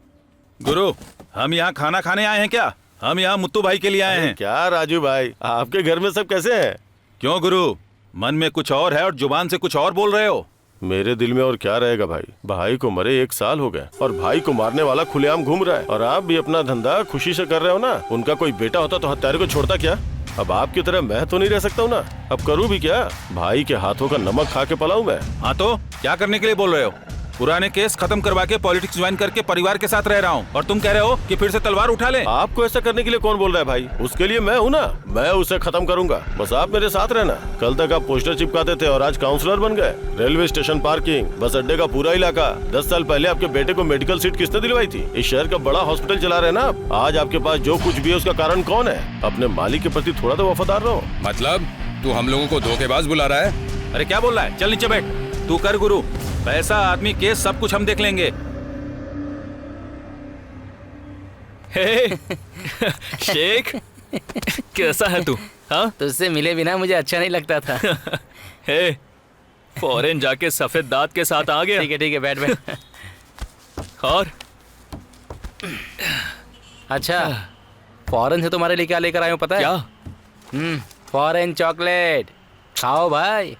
गुरु, हम यहाँ खाना खाने आए हैं क्या? हम यहाँ मुत्तू भाई के लिए आए हैं। क्या राजू भाई, आपके घर में सब कैसे हैं? क्यों गुरु, मन में कुछ और है और जुबान से कुछ और बोल रहे हो? मेरे दिल में और क्या रहेगा भाई, भाई को मरे 1 साल हो गए और भाई को मारने वाला खुलेआम घूम रहा है, और आप भी अपना धंधा खुशी से कर रहे हो ना। उनका कोई बेटा होता तो हत्यारे को छोड़ता क्या? अब आपकी तरह मैं तो नहीं रह सकता हूँ ना, अब करूँ भी क्या? भाई के हाथों का नमक खा के पलाऊं मैं? हाँ तो क्या करने के लिए बोल रहे हो? पुराने केस खत्म करवा के पॉलिटिक्स ज्वाइन करके परिवार के साथ रह रहा हूँ, और तुम कह रहे हो कि फिर से तलवार उठा ले? आपको ऐसा करने के लिए कौन बोल रहा है भाई? उसके लिए मैं हूँ ना, मैं उसे खत्म करूंगा, बस आप मेरे साथ रहना। कल तक आप पोस्टर चिपकाते थे और आज काउंसलर बन गए। रेलवे स्टेशन, पार्किंग, बस अड्डे का पूरा इलाका। 10 साल पहले आपके बेटे को मेडिकल सीट किसने दिलवाई थी? इस शहर का बड़ा हॉस्पिटल चला रहे ना आप। आज आपके पास जो कुछ भी है उसका कारण कौन है? अपने मालिक के प्रति थोड़ा तो वफादार रहो। मतलब तू हम लोगों को धोखेबाज बुला रहा है? अरे क्या बोल रहा है? चल नीचे बैठ, तू कर गुरु, पैसा, आदमी, केस सब कुछ हम देख लेंगे। हे शेख, कैसा है तू? हाँ, तुझसे मिले बिना मुझे अच्छा नहीं लगता था। हे, फॉरेन जाके सफेद दांत के साथ आ गया। ठीक है, बैठ बैठ। और अच्छा, फॉरेन से तुम्हारे लिए क्या लेकर आया हूँ पता है? क्या? फॉरेन चॉकलेट खाओ भाई।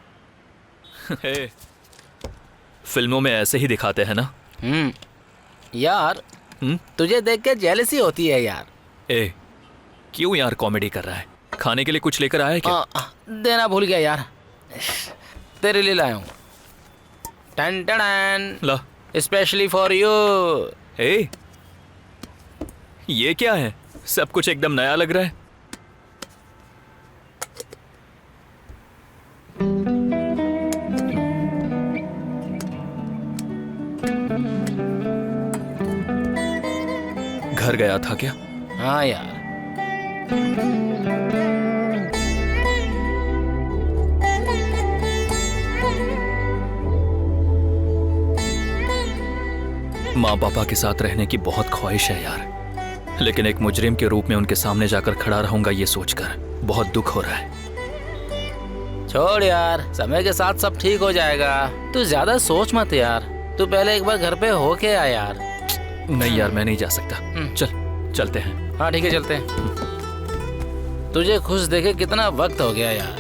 हे, फिल्मों में ऐसे ही दिखाते हैं ना? यार, तुझे देख के जेलसी होती है यार। ए, क्यों यार कॉमेडी कर रहा है? खाने के लिए कुछ लेकर आया है क्या? देना भूल गया यार, तेरे लिए लाया हूँ। टन टन, ला, स्पेशली फॉर यू। ए, ये क्या है? सब कुछ एकदम नया लग रहा है। घर गया था क्या? हाँ यार, माँ पापा के साथ रहने की बहुत ख्वाहिश है यार, लेकिन एक मुजरिम के रूप में उनके सामने जाकर खड़ा रहूंगा ये सोचकर बहुत दुख हो रहा है। छोड़ यार, समय के साथ सब ठीक हो जाएगा। तू ज्यादा सोच मत यार, तू पहले एक बार घर पे होके आ यार। नहीं यार, मैं नहीं जा सकता। चलते हैं। हाँ ठीक है, चलते हैं। तुझे खुश देखे कितना वक्त हो गया यार।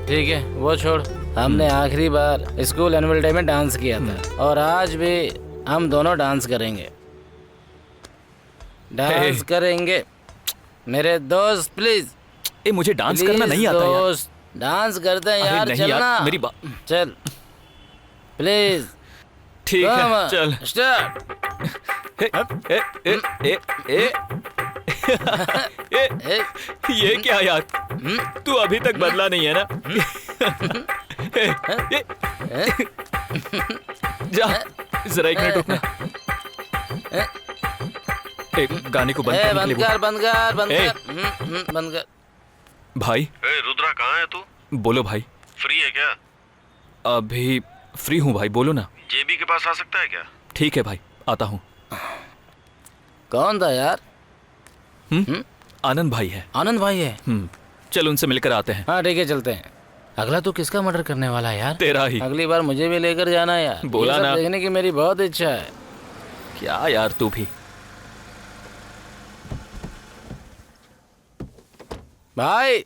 ठीक है, वो छोड़, हमने आखिरी बार स्कूल एनुअल डे में डांस किया था, और आज भी हम दोनों डांस करेंगे। डांस करेंगे मेरे दोस्त, प्लीज। ए, मुझे डांस करना नहीं आता यार। डांस करते हैं यार, नहीं चलना यार, मेरी चल प्लीज। ठीक है, चल स्टार्ट। ये क्या यार, तू अभी तक बदला नहीं है ना? जा, जरा एक मिनट रुकना। गाने को बंद करने के लिए बंद कर। भाई, रुद्रा कहाँ है तू? बोलो भाई। फ्री है क्या? अभी फ्री हूँ भाई, बोलो ना। जेबी के पास आ सकता है क्या? ठीक है भाई, आता हूँ। कौन था यार? आनंद भाई है। आनंद भाई है? चल उनसे मिलकर आते हैं। हाँ ठीक है, चलते हैं। अगला तू किसका मर्डर करने वाला है यार? तेरा ही। अगली बार मुझे भी लेकर जाना यार, बोला ना, देखने की मेरी बहुत इच्छा है। क्या यार, तू भी। भाई,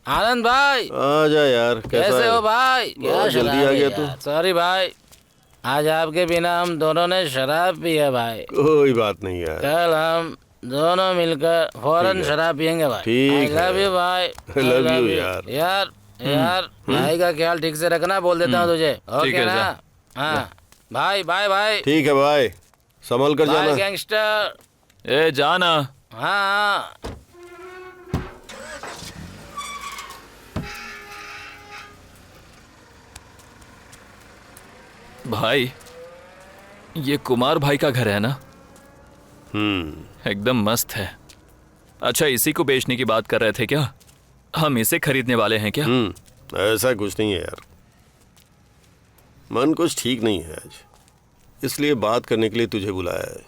आनंद भाई, आ जा यार। कैसे हो भाई? बहुत जल्दी आ गया तू। सॉरी भाई, आज आपके बिना हम दोनों ने शराब पी है भाई। कोई बात नहीं यार, कल हम दोनों मिलकर फौरन शराब पियेंगे भाई। ठीक है। I love you भाई। love you यार। यार भाई का ख्याल ठीक से रखना, बोल देता हूँ तुझे। ठीक है, ना? हाँ भाई, बाय बाय। ठीक है भाई, संभल कर जाना। गैंगस्टर। ए, जाना। हाँ। भाई, ये कुमार भाई का घर है ना? एकदम मस्त है। अच्छा, इसी को बेचने की बात कर रहे थे क्या? हम इसे खरीदने वाले हैं क्या? ऐसा कुछ नहीं है यार, मन कुछ ठीक नहीं है आज, इसलिए बात करने के लिए तुझे बुलाया है।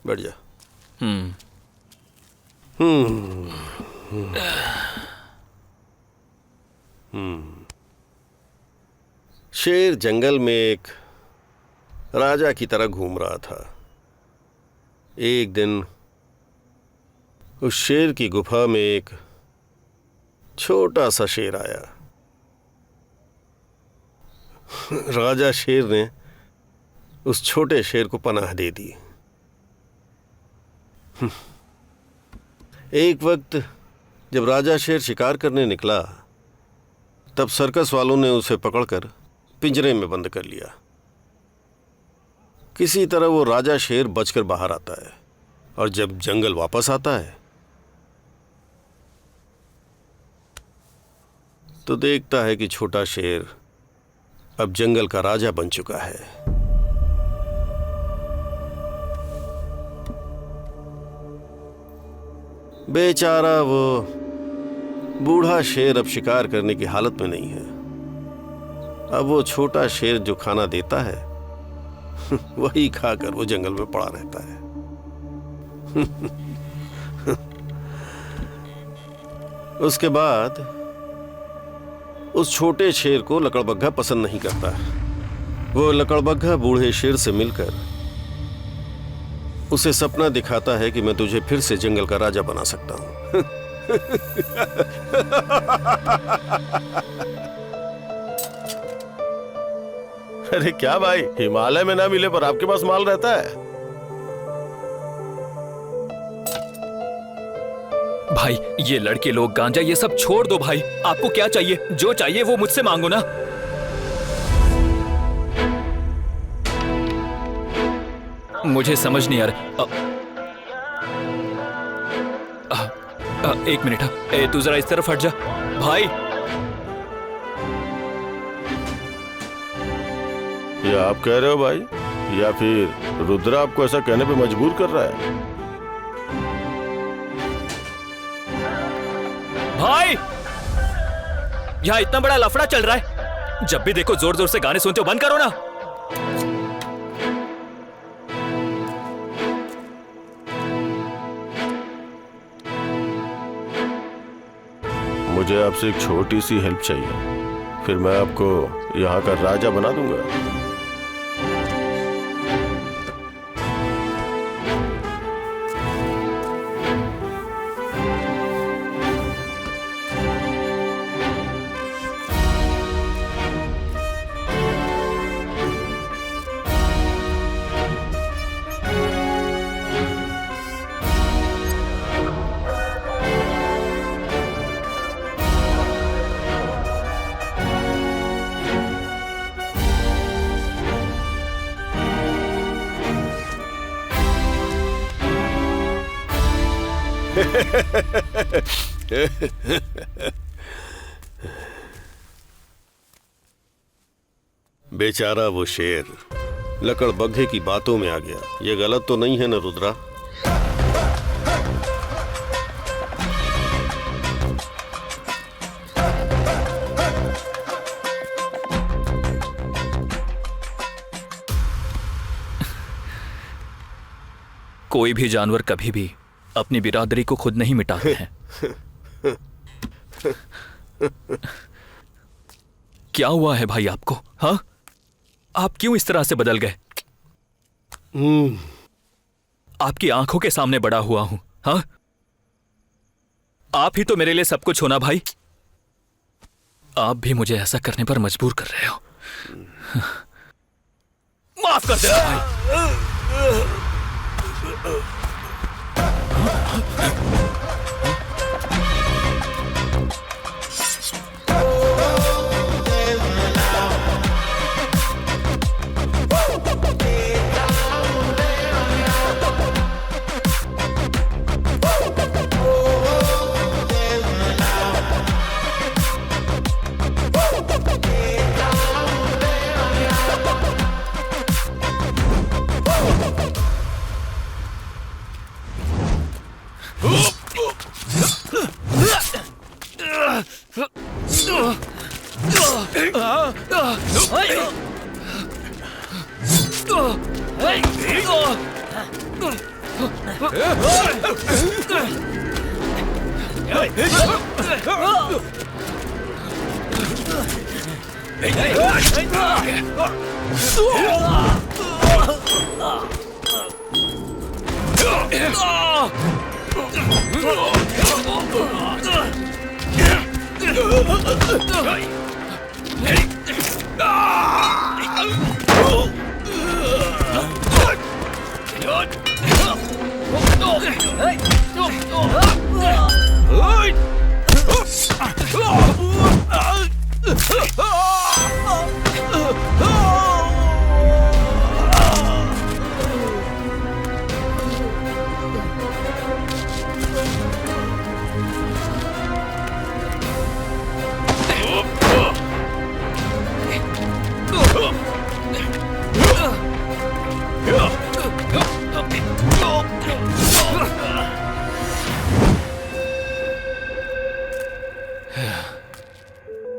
बैठ जा। शेर जंगल में एक राजा की तरह घूम रहा था। एक दिन उस शेर की गुफा में एक छोटा सा शेर आया। राजा शेर ने उस छोटे शेर को पनाह दे दी। एक वक्त जब राजा शेर शिकार करने निकला, तब सर्कस वालों ने उसे पकड़कर पिंजरे में बंद कर लिया। किसी तरह वो राजा शेर बचकर बाहर आता है और जब जंगल वापस आता है तो देखता है कि छोटा शेर अब जंगल का राजा बन चुका है। बेचारा वो बूढ़ा शेर अब शिकार करने की हालत में नहीं है। अब वो छोटा शेर जो खाना देता है वही खाकर वो जंगल में पड़ा रहता है। उसके बाद उस छोटे शेर को लकड़बग्घा पसंद नहीं करता। वो लकड़बग्घा बूढ़े शेर से मिलकर उसे सपना दिखाता है कि मैं तुझे फिर से जंगल का राजा बना सकता हूं। अरे क्या भाई, हिमालय में ना मिले पर आपके पास माल रहता है। भाई, ये लड़के लोग, गांजा, ये सब छोड़ दो भाई। आपको क्या चाहिए? जो चाहिए वो मुझसे मांगो ना। मुझे समझ नहीं आ रहा। एक मिनट, तू जरा इस तरफ हट जा भाई। ये आप कह रहे हो भाई, या फिर रुद्रा आपको ऐसा कहने पे मजबूर कर रहा है? भाई, यहाँ इतना बड़ा लफड़ा चल रहा है, जब भी देखो जोर जोर से गाने सुनते हो, बंद करो ना। मुझे आपसे एक छोटी सी हेल्प चाहिए, फिर मैं आपको यहाँ का राजा बना दूंगा। बेचारा वो शेर लकड़बग्घे की बातों में आ गया। ये गलत तो नहीं है ना रुद्रा? कोई भी जानवर कभी भी अपनी बिरादरी को खुद नहीं मिटाते हैं। क्या हुआ है भाई आपको? हाँ, आप क्यों इस तरह से बदल गए? आपकी आंखों के सामने बड़ा हुआ हूं। हाँ, आप ही तो मेरे लिए सब कुछ हो ना भाई। आप भी मुझे ऐसा करने पर मजबूर कर रहे हो। माफ कर देना भाई।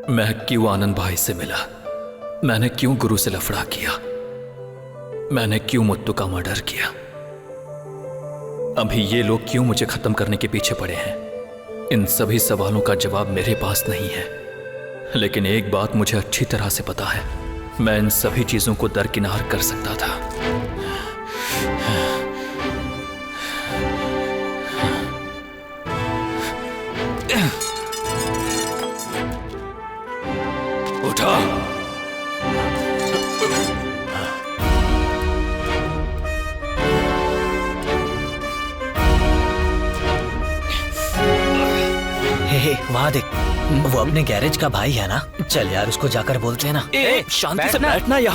मैं क्यों आनंद भाई से मिला? मैंने क्यों गुरु से लफड़ा किया? मैंने क्यों मुत्तू का मर्डर किया? अभी ये लोग क्यों मुझे खत्म करने के पीछे पड़े हैं? इन सभी सवालों का जवाब मेरे पास नहीं है, लेकिन एक बात मुझे अच्छी तरह से पता है, मैं इन सभी चीजों को दरकिनार कर सकता था। उठा। हे वहाँ देख, वो अपने गैरेज का भाई है ना? चल यार उसको जाकर बोलते हैं ना। शांति से बैठना या।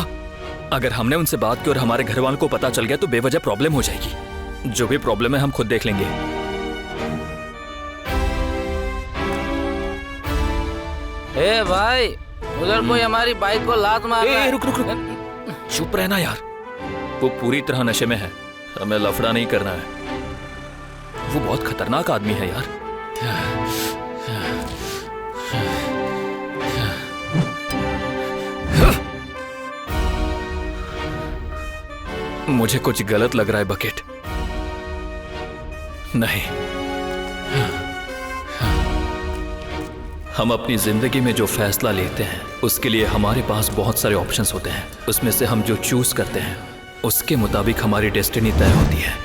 अगर हमने उनसे बात की और हमारे घर वालों को पता चल गया तो बेवजह प्रॉब्लम हो जाएगी। जो भी प्रॉब्लम है हम खुद देख लेंगे। ए भाई, उधर कोई हमारी बाइक को लात मार रहा है। रुक रुक रुक, चुप रहना यार। वो पूरी तरह नशे में है, हमें लफड़ा नहीं करना है। वो बहुत खतरनाक आदमी है यार। मुझे कुछ गलत लग रहा है बकेट। नहीं, हम अपनी जिंदगी में जो फैसला लेते हैं उसके लिए हमारे पास बहुत सारे ऑप्शंस होते हैं। उसमें से हम जो चूज करते हैं उसके मुताबिक हमारी डेस्टिनी तय होती है।